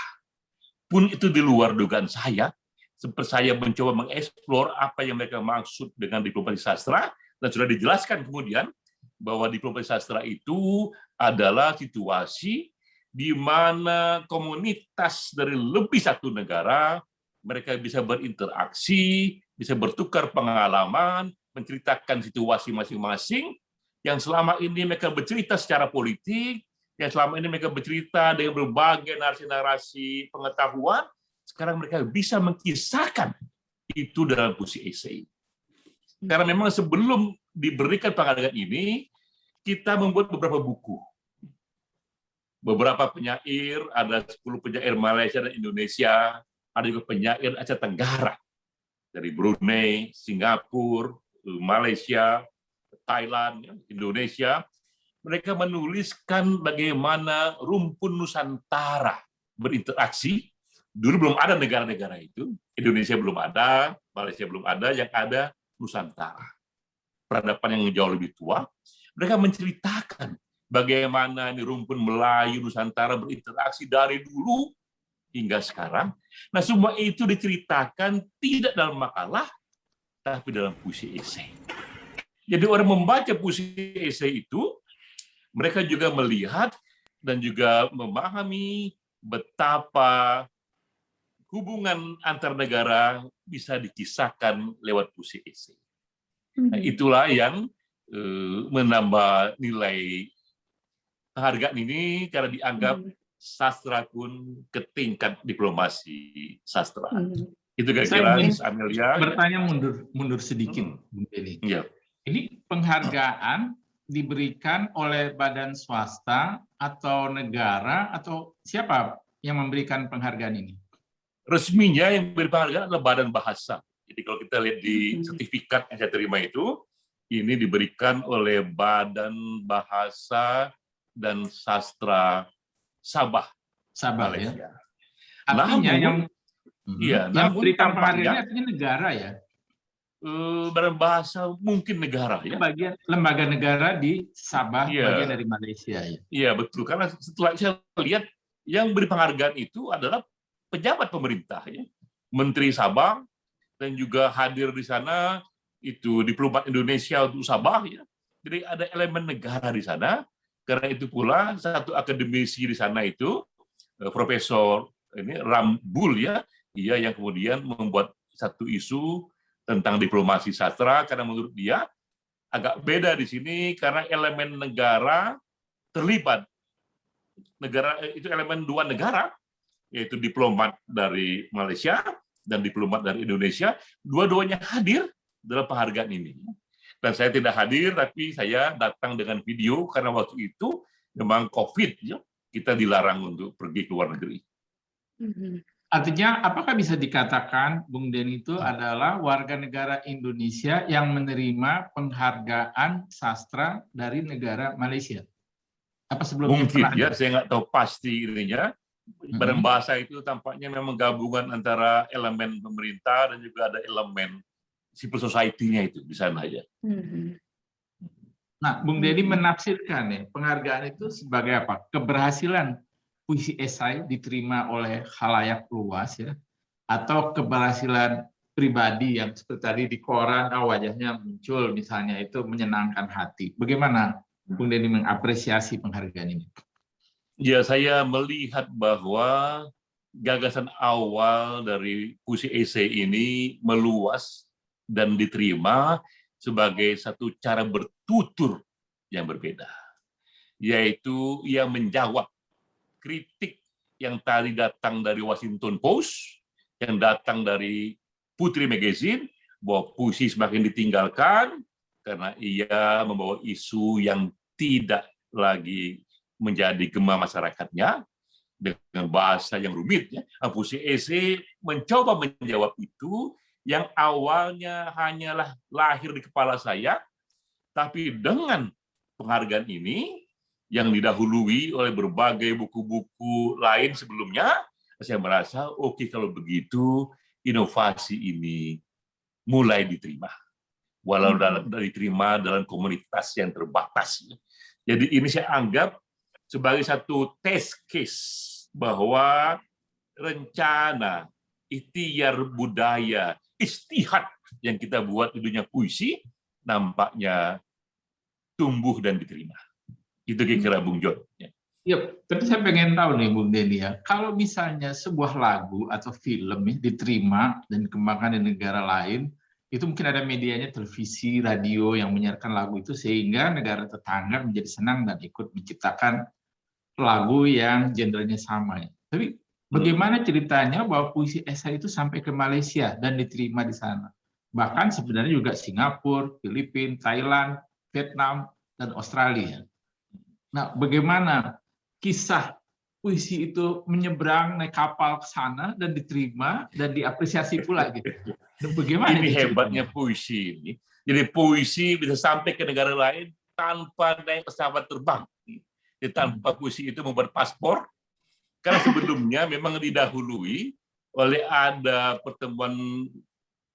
Pun itu di luar dugaan saya, seperti saya mencoba mengeksplor apa yang mereka maksud dengan diplomasi sastra, dan sudah dijelaskan kemudian bahwa diplomasi sastra itu adalah situasi di mana komunitas dari lebih satu negara, mereka bisa berinteraksi, bisa bertukar pengalaman, menceritakan situasi masing-masing, yang selama ini mereka bercerita secara politik, yang selama ini mereka bercerita dengan berbagai narasi-narasi pengetahuan, sekarang mereka bisa mengkisahkan itu dalam puisi esai. Karena memang sebelum diberikan penghargaan ini, kita membuat beberapa buku. Beberapa penyair, ada 10 penyair Malaysia dan Indonesia, ada juga penyair Asia Tenggara, dari Brunei, Singapura, Malaysia, Thailand, Indonesia. Mereka menuliskan bagaimana rumpun Nusantara berinteraksi. Dulu belum ada negara-negara itu, Indonesia belum ada, Malaysia belum ada, yang ada Nusantara. Peradaban yang jauh lebih tua, mereka menceritakan bagaimana ini rumpun Melayu Nusantara berinteraksi dari dulu hingga sekarang. Nah, semua itu diceritakan tidak dalam makalah, tapi dalam puisi esai. Jadi orang membaca puisi esai itu, mereka juga melihat dan juga memahami betapa hubungan antar negara bisa dikisahkan lewat puisi esai. Nah, itulah yang menambah nilai penghargaan ini karena dianggap sastra pun ke tingkat diplomasi sastra. Itu kira-kira Miss Amelia. Bertanya mundur sedikit, Bung Denny. Ya. Ini penghargaan diberikan oleh badan swasta atau negara atau siapa yang memberikan penghargaan ini? Resminya yang memberi penghargaan adalah Badan Bahasa. Jadi kalau kita lihat di sertifikat yang saya terima itu, ini diberikan oleh Badan Bahasa dan Sastra Sabah Malaysia. Ya. Artinya yang memberikan penghargaan ini artinya negara ya? Badan Bahasa mungkin negara ya. Bagian lembaga negara di Sabah, bagian dari Malaysia ya. Iya betul, karena setelah saya lihat yang beri penghargaan itu adalah pejabat pemerintah ya. Menteri Sabah, dan juga hadir di sana itu diplomat Indonesia untuk Sabah, ya. Jadi ada elemen negara di sana. Karena itu pula satu akademisi di sana itu Profesor ini Rambul, ya, dia yang kemudian membuat satu isu tentang diplomasi sastra, karena menurut dia agak beda di sini karena elemen negara terlibat. Negara itu elemen dua negara, yaitu diplomat dari Malaysia dan diplomat dari Indonesia, dua-duanya hadir dalam penghargaan ini. Dan saya tidak hadir, tapi saya datang dengan video karena waktu itu memang COVID, ya, kita dilarang untuk pergi ke luar negeri. Artinya, apakah bisa dikatakan Bung Denny itu adalah warga negara Indonesia yang menerima penghargaan sastra dari negara Malaysia? Apa sebelumnya Mungkin, pernah ya, ada? saya nggak tahu pasti ininya. Badan bahasa itu tampaknya memang gabungan antara elemen pemerintah dan juga ada elemen civil society-nya itu di sana, ya. Nah, Bung Denny menafsirkan ya, penghargaan itu sebagai apa? Keberhasilan puisi esai diterima oleh khalayak luas, ya, atau keberhasilan pribadi yang seperti tadi di koran, wajahnya muncul misalnya, itu menyenangkan hati. Bagaimana Bung Denny mengapresiasi penghargaan ini? Ya, saya melihat bahwa gagasan awal dari puisi esai ini meluas dan diterima sebagai satu cara bertutur yang berbeda, yaitu ia menjawab kritik yang tadi datang dari Washington Post, yang datang dari Putri Magazine, bahwa puisi semakin ditinggalkan karena ia membawa isu yang tidak lagi menjadi gema masyarakatnya dengan bahasa yang rumit, ya. Puisi esai mencoba menjawab itu yang awalnya hanyalah lahir di kepala saya, tapi dengan penghargaan ini yang didahului oleh berbagai buku-buku lain sebelumnya, saya merasa oke, kalau begitu inovasi ini mulai diterima, walau diterima dalam komunitas yang terbatas. Jadi ini saya anggap sebagai satu test case bahwa rencana ikhtiar budaya istihad yang kita buat di dunia puisi nampaknya tumbuh dan diterima. Itu kira-kira Bung John. Ya, tapi saya pengen tahu nih Bung Denny, ya, kalau misalnya sebuah lagu atau film diterima dan dikembangkan di negara lain, itu mungkin ada medianya, televisi, radio yang menyiarkan lagu itu, sehingga negara tetangga menjadi senang dan ikut menciptakan lagu yang genrenya sama. Ya. Tapi bagaimana ceritanya bahwa puisi esai itu sampai ke Malaysia dan diterima di sana? Bahkan sebenarnya juga Singapura, Filipina, Thailand, Vietnam, dan Australia. Nah, bagaimana kisah puisi itu menyeberang naik kapal ke sana dan diterima dan diapresiasi pula gitu? Bagaimana ini itu hebatnya ceritanya? puisi ini. Jadi puisi bisa sampai ke negara lain tanpa naik pesawat terbang. Jadi tanpa puisi itu membuat paspor. Karena sebelumnya memang didahului oleh ada pertemuan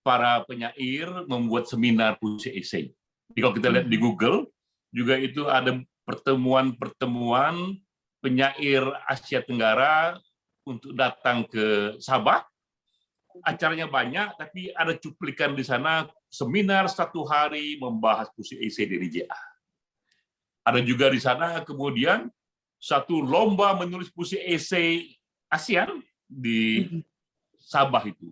para penyair membuat seminar puisi esai. Jadi kalau kita lihat di Google, juga itu ada pertemuan-pertemuan penyair Asia Tenggara untuk datang ke Sabah. Acaranya banyak, tapi ada cuplikan di sana seminar 1 hari membahas puisi esai dari JA. Ada juga di sana kemudian satu lomba menulis puisi esai ASEAN di Sabah itu.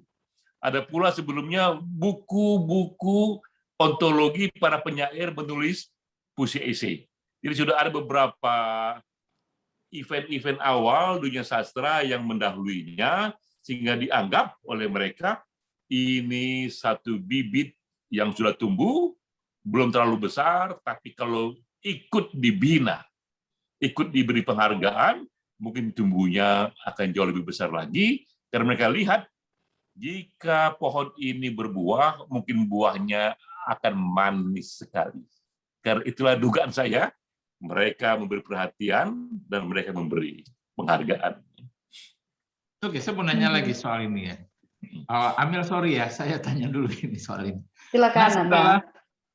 Ada pula sebelumnya buku-buku ontologi para penyair menulis puisi esai. Jadi sudah ada beberapa event-event awal dunia sastra yang mendahuluinya, sehingga dianggap oleh mereka ini satu bibit yang sudah tumbuh, belum terlalu besar, tapi kalau ikut dibina, ikut diberi penghargaan, mungkin tumbuhnya akan jauh lebih besar lagi, karena mereka lihat jika pohon ini berbuah, mungkin buahnya akan manis sekali. Karena itulah dugaan saya, mereka memberi perhatian dan mereka memberi penghargaan. Oke, saya mau nanya lagi soal ini ya. Amel, sorry ya, saya tanya dulu ini soal ini. Silakan. Nah, setelah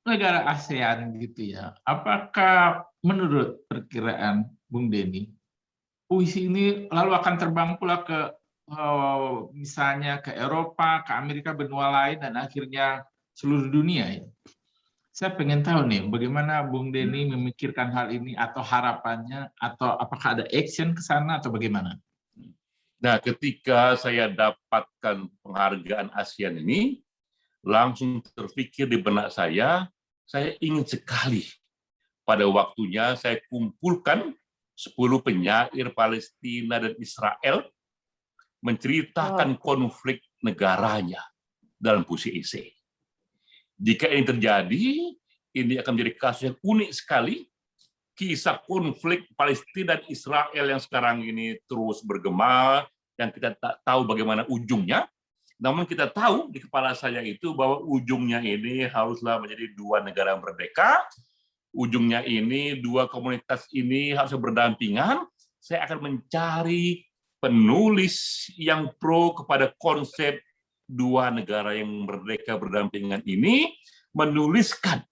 negara ASEAN gitu ya, apakah menurut perkiraan Bung Denny, puisi ini lalu akan terbang pula ke misalnya ke Eropa, ke Amerika, benua lain, dan akhirnya seluruh dunia ya. Saya pengen tahu nih, bagaimana Bung Denny memikirkan hal ini, atau harapannya, atau apakah ada action ke sana, atau bagaimana? Nah, ketika saya dapatkan penghargaan ASEAN ini, langsung terpikir di benak saya ingin sekali pada waktunya saya kumpulkan 10 penyair Palestina dan Israel menceritakan konflik negaranya dalam puisi esai. Jika ini terjadi, ini akan menjadi kasus yang unik sekali. Kisah konflik Palestina dan Israel yang sekarang ini terus bergema, yang kita tak tahu bagaimana ujungnya. Namun kita tahu di kepala saya itu bahwa ujungnya ini haruslah menjadi 2 negara merdeka. Ujungnya ini 2 komunitas ini harus berdampingan. Saya akan mencari penulis yang pro kepada konsep 2 negara yang merdeka berdampingan ini, menuliskan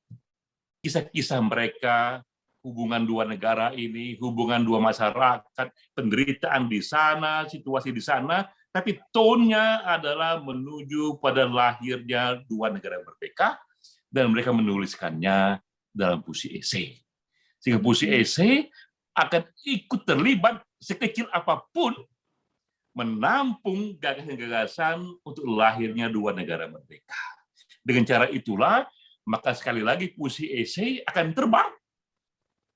kisah-kisah mereka, hubungan 2 negara ini, hubungan 2 masyarakat, penderitaan di sana, situasi di sana, tapi tone-nya adalah menuju pada lahirnya 2 negara merdeka, dan mereka menuliskannya dalam puisi esai. Sehingga puisi esai akan ikut terlibat sekecil apapun menampung gagasan-gagasan untuk lahirnya 2 negara merdeka. Dengan cara itulah, maka sekali lagi puisi esai akan terbang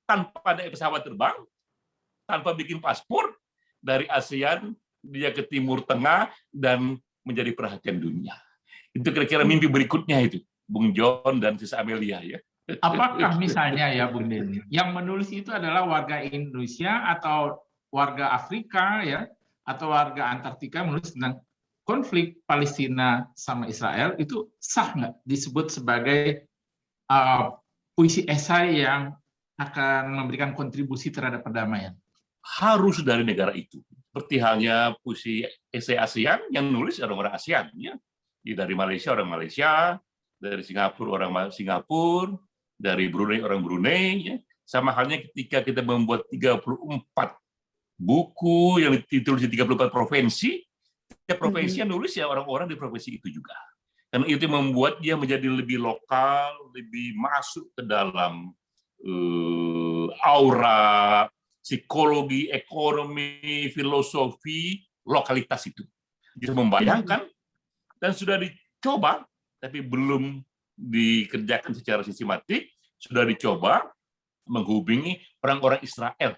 tanpa naik pesawat terbang, tanpa bikin paspor, dari ASEAN dia ke Timur Tengah dan menjadi perhatian dunia. Itu kira-kira mimpi berikutnya itu, Bung John dan Sis Amelia ya. Apakah misalnya ya Bung Denny, yang menulis itu adalah warga Indonesia atau warga Afrika ya, atau warga Antartika menulis tentang konflik Palestina sama Israel, itu sah nggak disebut sebagai puisi esai yang akan memberikan kontribusi terhadap perdamaian? Harus dari negara itu. Seperti halnya puisi esai ASEAN yang nulis orang-orang ASEAN. Ya. Dari Malaysia orang Malaysia, dari Singapura orang Singapura, dari Brunei orang Brunei. Ya. Sama halnya ketika kita membuat 34 buku yang ditulis di 34 provinsi, setiap provinsi yang nulis ya orang-orang di provinsi itu juga. Karena itu membuat dia menjadi lebih lokal, lebih masuk ke dalam aura psikologi, ekonomi, filosofi, lokalitas itu. Bisa membayangkan, dan sudah dicoba, tapi belum dikerjakan secara sistematik, sudah dicoba menghubungi orang-orang Israel,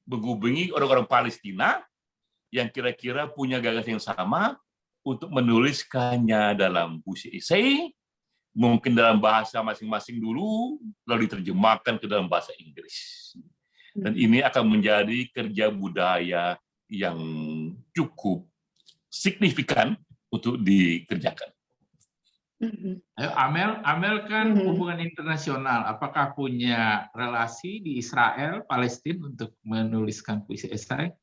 menghubungi orang-orang Palestina yang kira-kira punya gagasan yang sama untuk menuliskannya dalam puisi esai, mungkin dalam bahasa masing-masing dulu, lalu diterjemahkan ke dalam bahasa Inggris. Dan ini akan menjadi kerja budaya yang cukup signifikan untuk dikerjakan. Ayo Amel kan hubungan internasional, apakah punya relasi di Israel, Palestina untuk menuliskan puisi esai?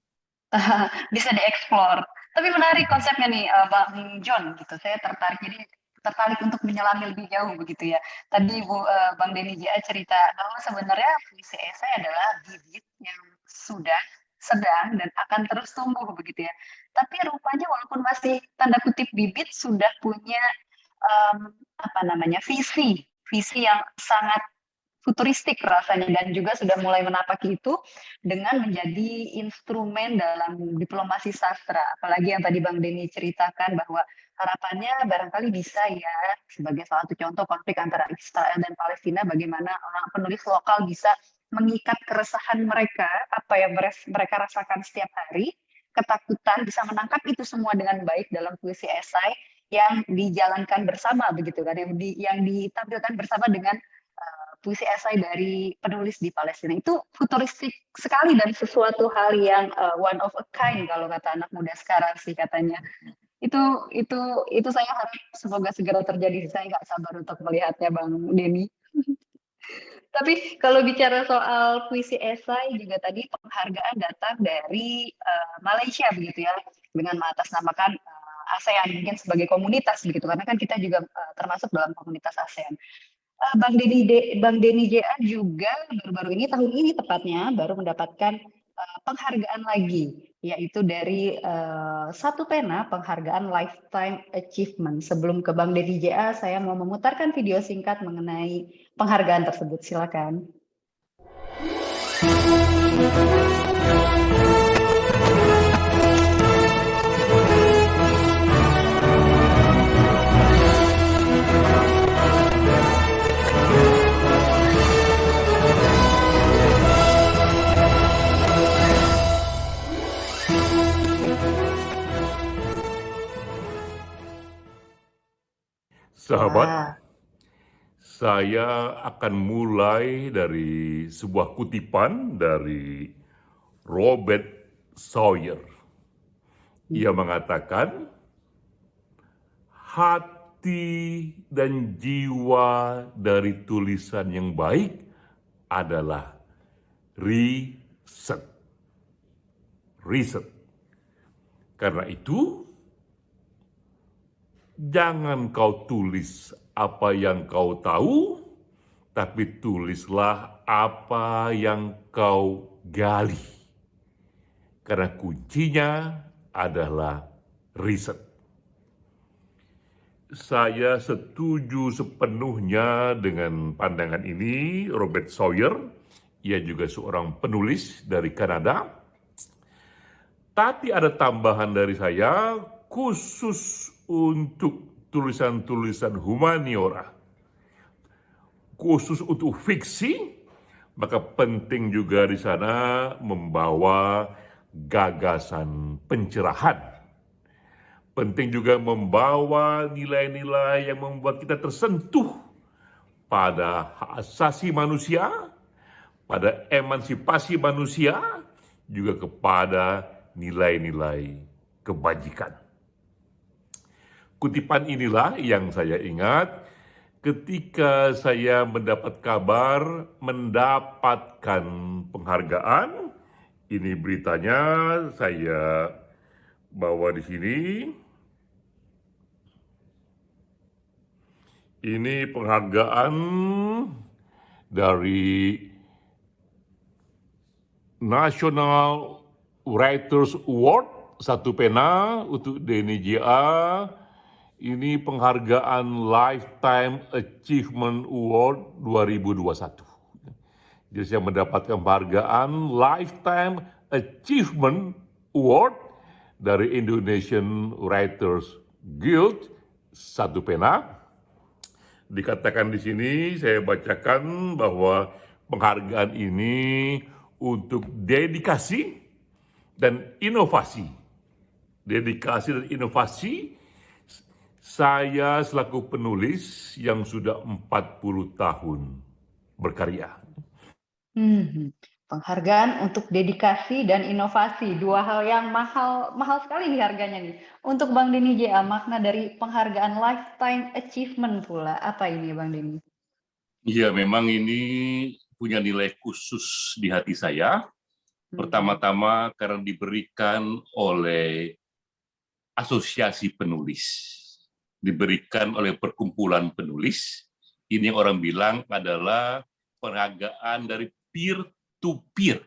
Bisa dieksplor. Tapi menarik konsepnya nih, Bang John gitu. Saya tertarik untuk menyelami lebih jauh begitu ya. Tadi Bang Denny J.A. cerita bahwa sebenarnya puisi esai adalah bibit yang sudah sedang dan akan terus tumbuh begitu ya. Tapi rupanya walaupun masih tanda kutip bibit, sudah punya visi yang sangat futuristik rasanya, dan juga sudah mulai menapaki itu dengan menjadi instrumen dalam diplomasi sastra. Apalagi yang tadi Bang Denny ceritakan bahwa harapannya barangkali bisa ya, sebagai salah satu contoh konflik antara Israel dan Palestina, bagaimana orang penulis lokal bisa mengikat keresahan mereka, apa yang mereka rasakan setiap hari, ketakutan, bisa menangkap itu semua dengan baik dalam puisi esai yang dijalankan bersama begitu kan, yang ditampilkan bersama dengan puisi esai dari penulis di Palestina. Itu futuristik sekali dan sesuatu hal yang one of a kind kalau kata anak muda sekarang sih katanya. Itu saya harap semoga segera terjadi. Saya nggak sabar untuk melihatnya, Bang Denny. Tapi kalau bicara soal puisi esai juga tadi penghargaan datang dari Malaysia begitu ya, dengan mengatasnamakan ASEAN mungkin sebagai komunitas begitu, karena kan kita juga termasuk dalam komunitas ASEAN. Bang Denny J.A. juga baru-baru ini, tahun ini tepatnya, baru mendapatkan penghargaan lagi yaitu dari Satu Pena Penghargaan Lifetime Achievement. Sebelum ke Bang Denny JA, saya mau memutarkan video singkat mengenai penghargaan tersebut. Silakan. Sahabat, Wah. saya akan mulai dari sebuah kutipan dari Robert Sawyer. Ia mengatakan, hati dan jiwa dari tulisan yang baik adalah riset. Riset. Karena itu, jangan kau tulis apa yang kau tahu, tapi tulislah apa yang kau gali. Karena kuncinya adalah riset. Saya setuju sepenuhnya dengan pandangan ini. Robert Sawyer, ia juga seorang penulis dari Kanada. Tapi ada tambahan dari saya, khusus untuk tulisan-tulisan humaniora, khusus untuk fiksi, maka penting juga di sana membawa gagasan pencerahan. Penting juga membawa nilai-nilai yang membuat kita tersentuh pada hak asasi manusia, pada emansipasi manusia, juga kepada nilai-nilai kebajikan. Kutipan inilah yang saya ingat ketika saya mendapat kabar mendapatkan penghargaan. Ini beritanya saya bawa di sini. Ini penghargaan dari National Writers Award, Satu Pena untuk Denny JA. Ini penghargaan Lifetime Achievement Award 2021. Jadi saya mendapatkan penghargaan Lifetime Achievement Award dari Indonesian Writers Guild, Satu Pena. Dikatakan di sini, saya bacakan bahwa penghargaan ini untuk dedikasi dan inovasi. Dedikasi dan inovasi. Saya selaku penulis yang sudah 40 tahun berkarya. Penghargaan untuk dedikasi dan inovasi, dua hal yang mahal sekali nih harganya nih. Untuk Bang Denny JA, makna dari penghargaan Lifetime Achievement pula, apa ini Bang Denny? Iya, memang ini punya nilai khusus di hati saya. Pertama-tama karena diberikan oleh asosiasi penulis, diberikan oleh perkumpulan penulis. Ini yang orang bilang adalah penghargaan dari peer to peer.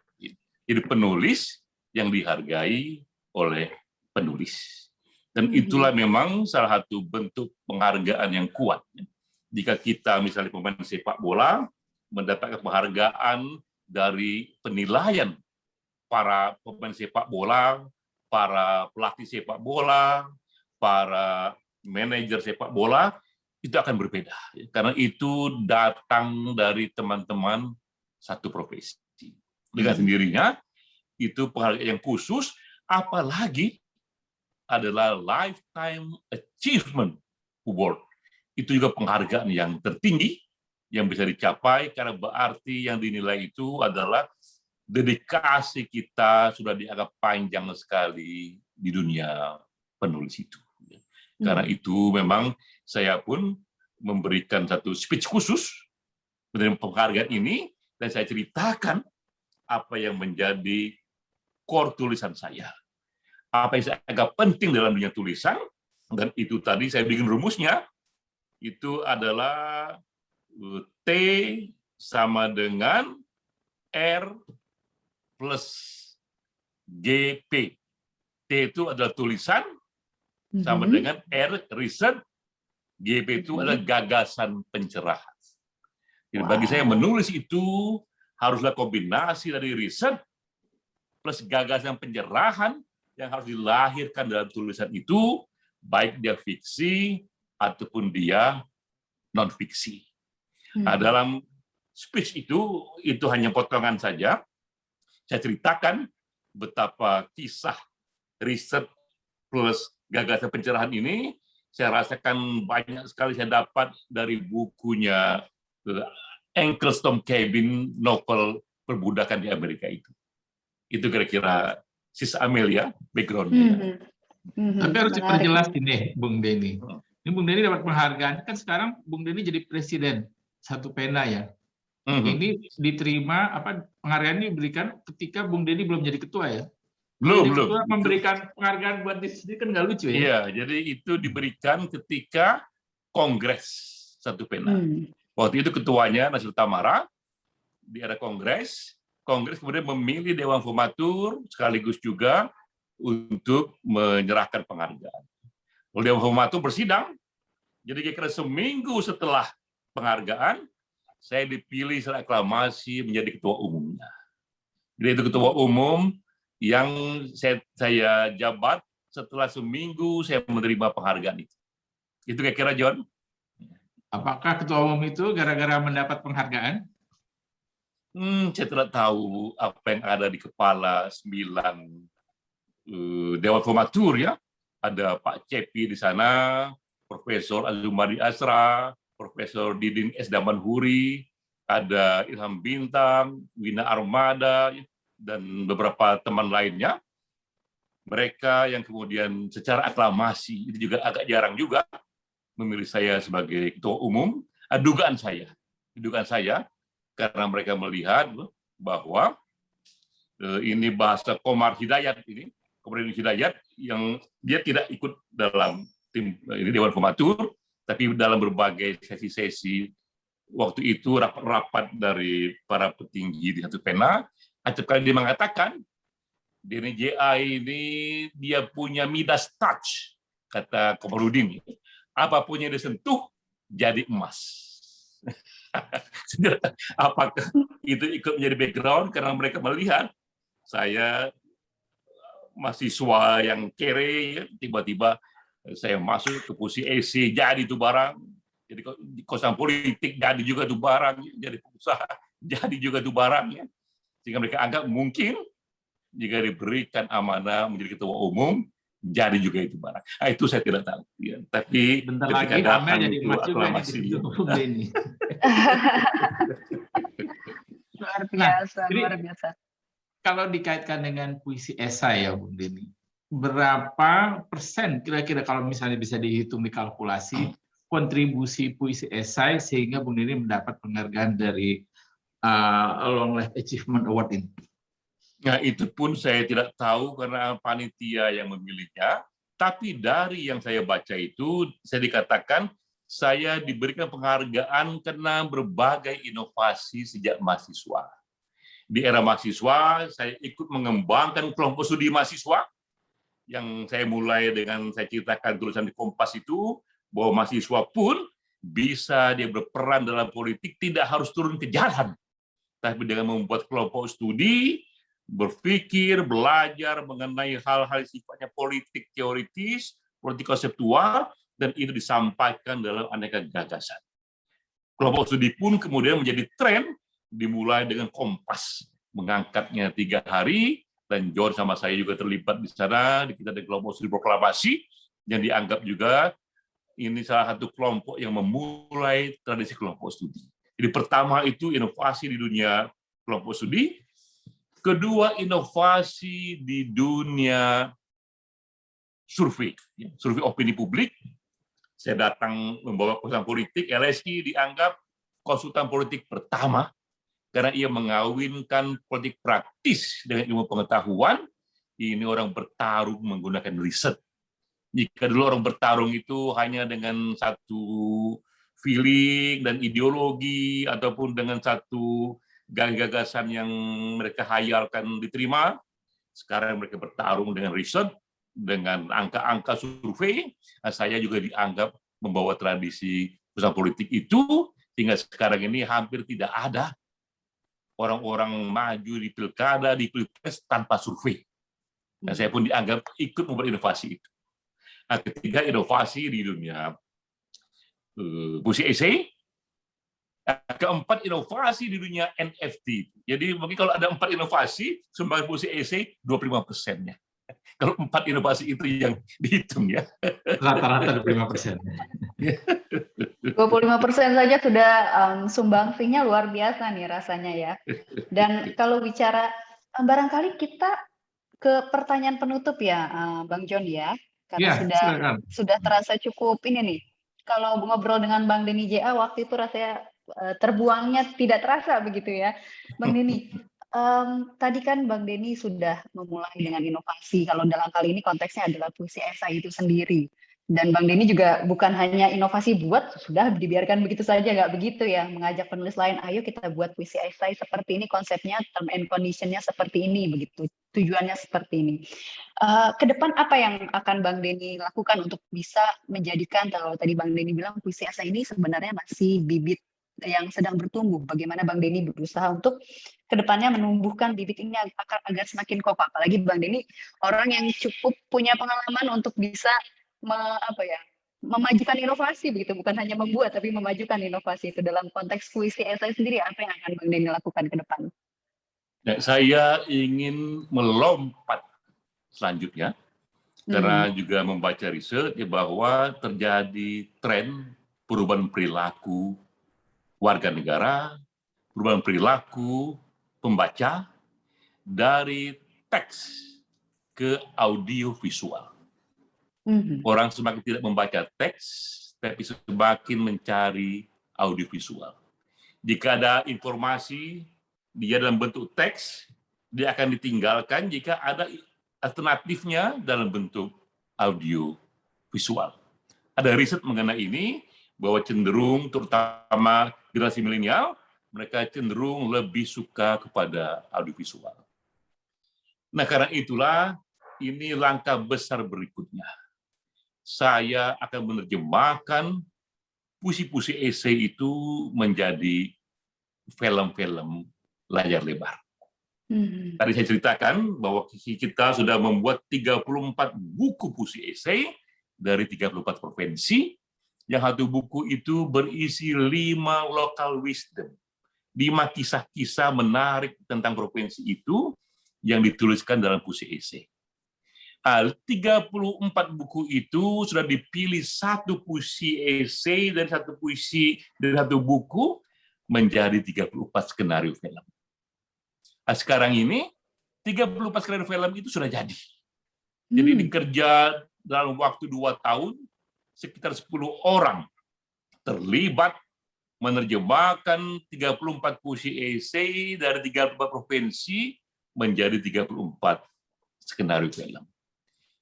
Jadi penulis yang dihargai oleh penulis. Dan itulah memang salah satu bentuk penghargaan yang kuat. Jika kita misalnya pemain sepak bola mendapatkan penghargaan dari penilaian para pemain sepak bola, para pelatih sepak bola, para manajer sepak bola, itu akan berbeda. Karena itu datang dari teman-teman satu profesi. Dengan sendirinya, itu penghargaan yang khusus, apalagi adalah Lifetime Achievement Award. Itu juga penghargaan yang tertinggi, yang bisa dicapai, karena berarti yang dinilai itu adalah dedikasi kita sudah dianggap panjang sekali di dunia penulis itu. Karena itu memang saya pun memberikan satu speech khusus menerima penghargaan ini, dan saya ceritakan apa yang menjadi core tulisan saya. Apa yang saya anggap penting dalam dunia tulisan, dan itu tadi saya bikin rumusnya, itu adalah T sama dengan R plus GP. T itu adalah tulisan, sama dengan R, riset, GP itu adalah gagasan pencerahan. Jadi bagi saya menulis itu haruslah kombinasi dari riset plus gagasan pencerahan yang harus dilahirkan dalam tulisan itu, baik dia fiksi ataupun dia non-fiksi. Nah, dalam speech itu hanya potongan saja. Saya ceritakan betapa kisah riset plus gagasan pencerahan ini saya rasakan banyak sekali saya dapat dari bukunya Eccleston Cabin, novel perbudakan di Amerika itu. Itu kira-kira Sis Amelia background-nya. Tapi harus diperjelas ini, Bung Denny. Ini Bung Denny dapat penghargaan, kan sekarang Bung Denny jadi presiden Satu Pena ya. Ini diterima, penghargaan ini diberikan ketika Bung Denny belum jadi ketua ya? Belum. Ketua memberikan penghargaan buat diri sendiri kan nggak lucu ya? Iya, jadi itu diberikan ketika Kongres Satu Pena. Waktu itu ketuanya Nasir Tamara, di era Kongres kemudian memilih Dewan Formatur sekaligus juga untuk menyerahkan penghargaan. Lalu Dewan Formatur bersidang, jadi kira-kira seminggu setelah penghargaan, saya dipilih secara aklamasi menjadi ketua umumnya. Jadi itu ketua umum yang saya jabat setelah seminggu saya menerima penghargaan itu. Itu kira-kira, John. Apakah ketua umum itu gara-gara mendapat penghargaan? Saya tidak tahu apa yang ada di kepala 9 Dewan Formatur ya. Ada Pak Cepi di sana, Profesor Azumari Asra, Profesor Didin S. Damanhuri, ada Ilham Bintang, Wina Armada, dan beberapa teman lainnya. Mereka yang kemudian secara aklamasi, itu juga agak jarang juga, memilih saya sebagai ketua umum. Dugaan saya, karena mereka melihat bahwa ini bahasa Komar Hidayat Komar Hidayat yang dia tidak ikut dalam tim ini Dewan Formatur, tapi dalam berbagai sesi-sesi waktu itu rapat-rapat dari para petinggi di Satu Pena, acap kali dia mengatakan DNJA ini dia punya Midas touch, kata Komarudin. Apapun yang disentuh jadi emas. Apakah itu ikut menjadi background karena mereka melihat saya mahasiswa yang kere, tiba-tiba saya masuk ke posisi AC, jadi itu barang. Jadi kosan politik jadi juga itu barang, jadi pengusaha jadi juga itu barang ya. Sehingga mereka anggap mungkin jika diberikan amanah menjadi ketua umum jadi juga itu barang. Nah, itu saya tidak tahu. Ya. Tapi bentar ketika lagi datang jadi itu emas juga aklamasi. ini. Luar biasa. Kalau dikaitkan dengan puisi esai ya Bung Denny, berapa persen kira-kira kalau misalnya bisa dihitung dikalkulasi kontribusi puisi esai sehingga Bung Denny mendapat penghargaan dari Long Life Achievement Award ini? Nah, itu pun saya tidak tahu karena panitia yang memilihnya. Tapi dari yang saya baca itu, saya dikatakan saya diberikan penghargaan karena berbagai inovasi sejak mahasiswa. Di era mahasiswa, saya ikut mengembangkan kelompok studi mahasiswa, yang saya mulai dengan saya ceritakan tulisan di Kompas itu, bahwa mahasiswa pun bisa dia berperan dalam politik, tidak harus turun ke jalan. Tapi dengan membuat kelompok studi, berpikir, belajar mengenai hal-hal sifatnya politik teoritis, politik konseptual, dan itu disampaikan dalam aneka gagasan. Kelompok studi pun kemudian menjadi tren, dimulai dengan Kompas, mengangkatnya 3 hari, dan John sama saya juga terlibat di sana, kita ada kelompok studi proklamasi, yang dianggap juga ini salah satu kelompok yang memulai tradisi kelompok studi. Jadi pertama itu inovasi di dunia kelompok studi, kedua, inovasi di dunia survei opini publik. Saya datang membawa konsultan politik, LSI dianggap konsultan politik pertama karena ia mengawinkan politik praktis dengan ilmu pengetahuan. Ini orang bertarung menggunakan riset. Jika dulu orang bertarung itu hanya dengan satu feeling dan ideologi ataupun dengan satu gagasan yang mereka hayalkan diterima, sekarang mereka bertarung dengan riset, dengan angka-angka survei, saya juga dianggap membawa tradisi pesan politik itu, sehingga sekarang ini hampir tidak ada orang-orang maju di pilkada, di pilpres tanpa survei. Dan saya pun dianggap ikut membuat inovasi itu. Nah, ketiga, inovasi di dunia puisi esai. Keempat, inovasi di dunia NFT. Jadi mungkin kalau ada 4 inovasi, sumbangan puisi esai 25%-nya. Kalau 4 inovasi itu yang dihitung ya. Rata-rata 25%. 25% saja sudah sumbangsinya luar biasa nih rasanya ya. Dan kalau bicara barangkali kita ke pertanyaan penutup ya, Bang John ya, karena Ya, sudah terasa cukup ini nih. Kalau ngobrol dengan Bang Denny JA waktu itu rasanya terbuangnya tidak terasa begitu ya, Bang Denny. Tadi kan Bang Denny sudah memulai dengan inovasi. Kalau dalam kali ini konteksnya adalah puisi esai itu sendiri. Dan Bang Denny juga bukan hanya inovasi buat, sudah dibiarkan begitu saja, nggak begitu ya. Mengajak penulis lain, ayo kita buat puisi esai seperti ini, konsepnya, term and condition-nya seperti ini, begitu. Tujuannya seperti ini. Ke depan apa yang akan Bang Denny lakukan untuk bisa menjadikan, kalau tadi Bang Denny bilang puisi esai ini sebenarnya masih bibit yang sedang bertumbuh. Bagaimana Bang Denny berusaha untuk kedepannya menumbuhkan bibit ini agar semakin kokoh. Apalagi Bang Denny orang yang cukup punya pengalaman untuk bisa memajukan inovasi begitu, bukan hanya membuat tapi memajukan inovasi itu. Dalam konteks puisi esai sendiri, apa yang akan Bang Denny lakukan ke depan? Nah, saya ingin melompat selanjutnya karena juga membaca riset bahwa terjadi tren perubahan perilaku warga negara, perubahan perilaku pembaca dari teks ke audio visual. Orang semakin tidak membaca teks, tapi semakin mencari audiovisual. Jika ada informasi dia dalam bentuk teks, dia akan ditinggalkan jika ada alternatifnya dalam bentuk audio visual. Ada riset mengenai ini, bahwa cenderung terutama generasi milenial, mereka cenderung lebih suka kepada audiovisual. Nah, karena itulah ini langkah besar berikutnya. Saya akan menerjemahkan puisi-puisi esai itu menjadi film-film layar lebar. Tadi saya ceritakan bahwa kita sudah membuat 34 buku puisi esai dari 34 provinsi. Yang satu buku itu berisi 5 local wisdom, 5 kisah-kisah menarik tentang provinsi itu yang dituliskan dalam puisi esai. 34 buku itu sudah dipilih satu puisi esai dan satu puisi dari satu buku menjadi 34 skenario film. Sekarang ini 34 skenario film itu sudah jadi. Jadi dikerja dalam waktu 2 tahun, sekitar 10 orang terlibat menerjemahkan 34 puisi esai dari 34 provinsi menjadi 34 skenario film.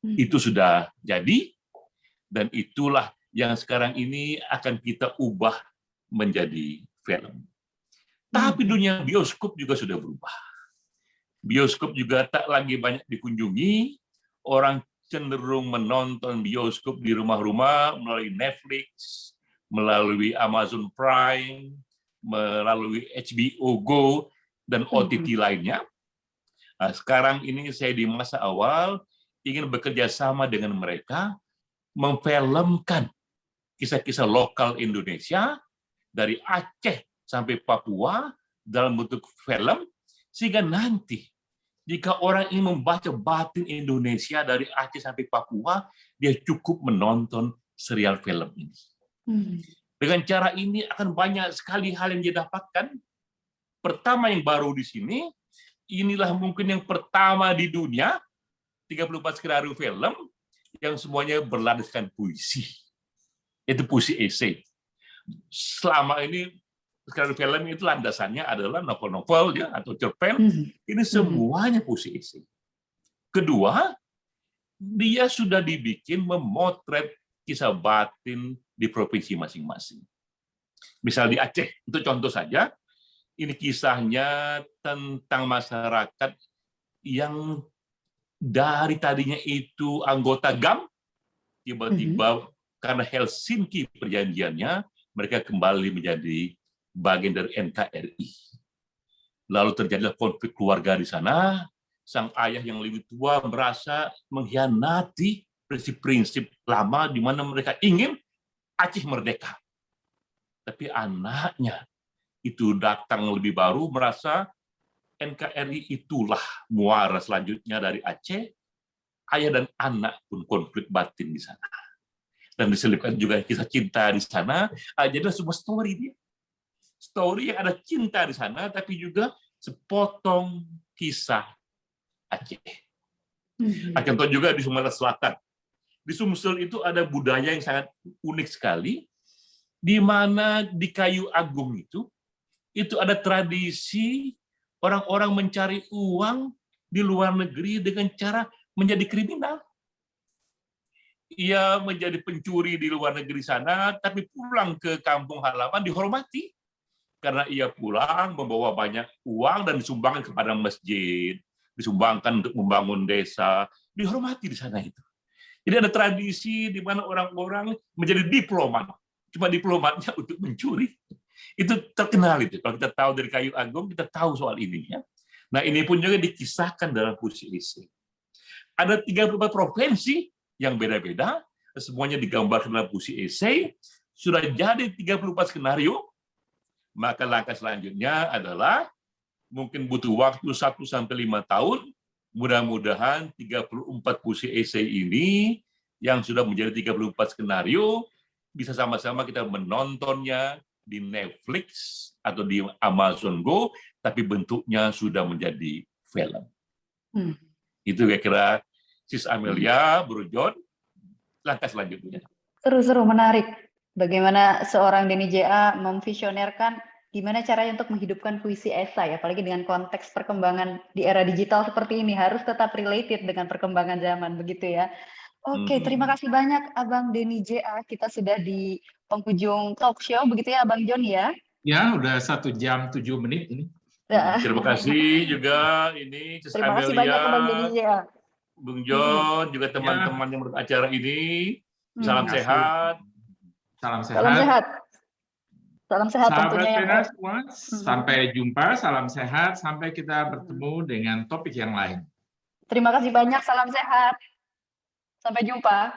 Itu sudah jadi, dan itulah yang sekarang ini akan kita ubah menjadi film. Tapi dunia bioskop juga sudah berubah. Bioskop juga tak lagi banyak dikunjungi, orang cenderung menonton bioskop di rumah-rumah melalui Netflix, melalui Amazon Prime, melalui HBO Go, dan OTT lainnya. Nah, sekarang ini saya di masa awal ingin bekerja sama dengan mereka, memfilmkan kisah-kisah lokal Indonesia dari Aceh sampai Papua dalam bentuk film, sehingga nanti jika orang ingin membaca batin Indonesia dari Aceh sampai Papua, dia cukup menonton serial film ini. Dengan cara ini akan banyak sekali hal yang dia dapatkan. Pertama yang baru di sini, inilah mungkin yang pertama di dunia, 34 skenario film yang semuanya berlandaskan puisi. Itu puisi esai. Selama ini skenario film itu landasannya adalah novel-novel ya, atau cerpen. Ini semuanya puisi esai. Kedua, dia sudah dibikin memotret kisah batin di provinsi masing-masing. Misal di Aceh, itu contoh saja, ini kisahnya tentang masyarakat yang dari tadinya itu anggota GAM, tiba-tiba karena Helsinki perjanjiannya, mereka kembali menjadi bagian dari NKRI. Lalu terjadilah konflik keluarga di sana. Sang ayah yang lebih tua merasa mengkhianati prinsip-prinsip lama di mana mereka ingin Aceh merdeka. Tapi anaknya itu datang lebih baru merasa NKRI itulah muara selanjutnya dari Aceh. Ayah dan anak pun konflik batin di sana. Dan diselipkan juga kisah cinta di sana. Jadilah sebuah story dia. Story yang ada cinta di sana, tapi juga sepotong kisah Aceh. Contoh juga di Sumatera Selatan. Di Sumsel itu ada budaya yang sangat unik sekali, di mana di Kayu Agung itu ada tradisi orang-orang mencari uang di luar negeri dengan cara menjadi kriminal. Ia menjadi pencuri di luar negeri sana, tapi pulang ke kampung halaman dihormati. Karena ia pulang membawa banyak uang dan disumbangkan kepada masjid, disumbangkan untuk membangun desa, dihormati di sana itu. Jadi ada tradisi di mana orang-orang menjadi diplomat, cuma diplomatnya untuk mencuri. Itu terkenal itu. Kalau kita tahu dari Kayu Agung, kita tahu soal ini ya. Nah, ini pun juga dikisahkan dalam puisi esai. Ada 34 provinsi yang beda-beda, semuanya digambarkan dalam puisi esai. Sudah jadi 34 skenario, maka langkah selanjutnya adalah mungkin butuh waktu 1-5 tahun. Mudah-mudahan 34 puisi esai ini yang sudah menjadi 34 skenario bisa sama-sama kita menontonnya di Netflix atau di Amazon Go, tapi bentuknya sudah menjadi film. Itu kira-kira Sis Amelia, Bro John, langkah selanjutnya. Seru-seru, menarik. Bagaimana seorang Denny J.A. memvisionerkan gimana caranya untuk menghidupkan puisi esai, apalagi dengan konteks perkembangan di era digital seperti ini, harus tetap related dengan perkembangan zaman, begitu ya. Oke, terima kasih banyak Abang Denny J.A. Kita sudah di penghujung talk show, begitu ya Abang John ya? Ya, udah 1 jam 7 menit ini. Terima kasih juga ini Sis Terima kasih Amelia, banyak Abang Denny J.A. Bung John, juga teman-teman yang beracara ini. Salam sehat. Salam sehat. Salam sehat. Salam sehat Sahabat tentunya yang Pena semua, sampai jumpa, salam sehat, sampai kita bertemu dengan topik yang lain. Terima kasih banyak, salam sehat. Sampai jumpa.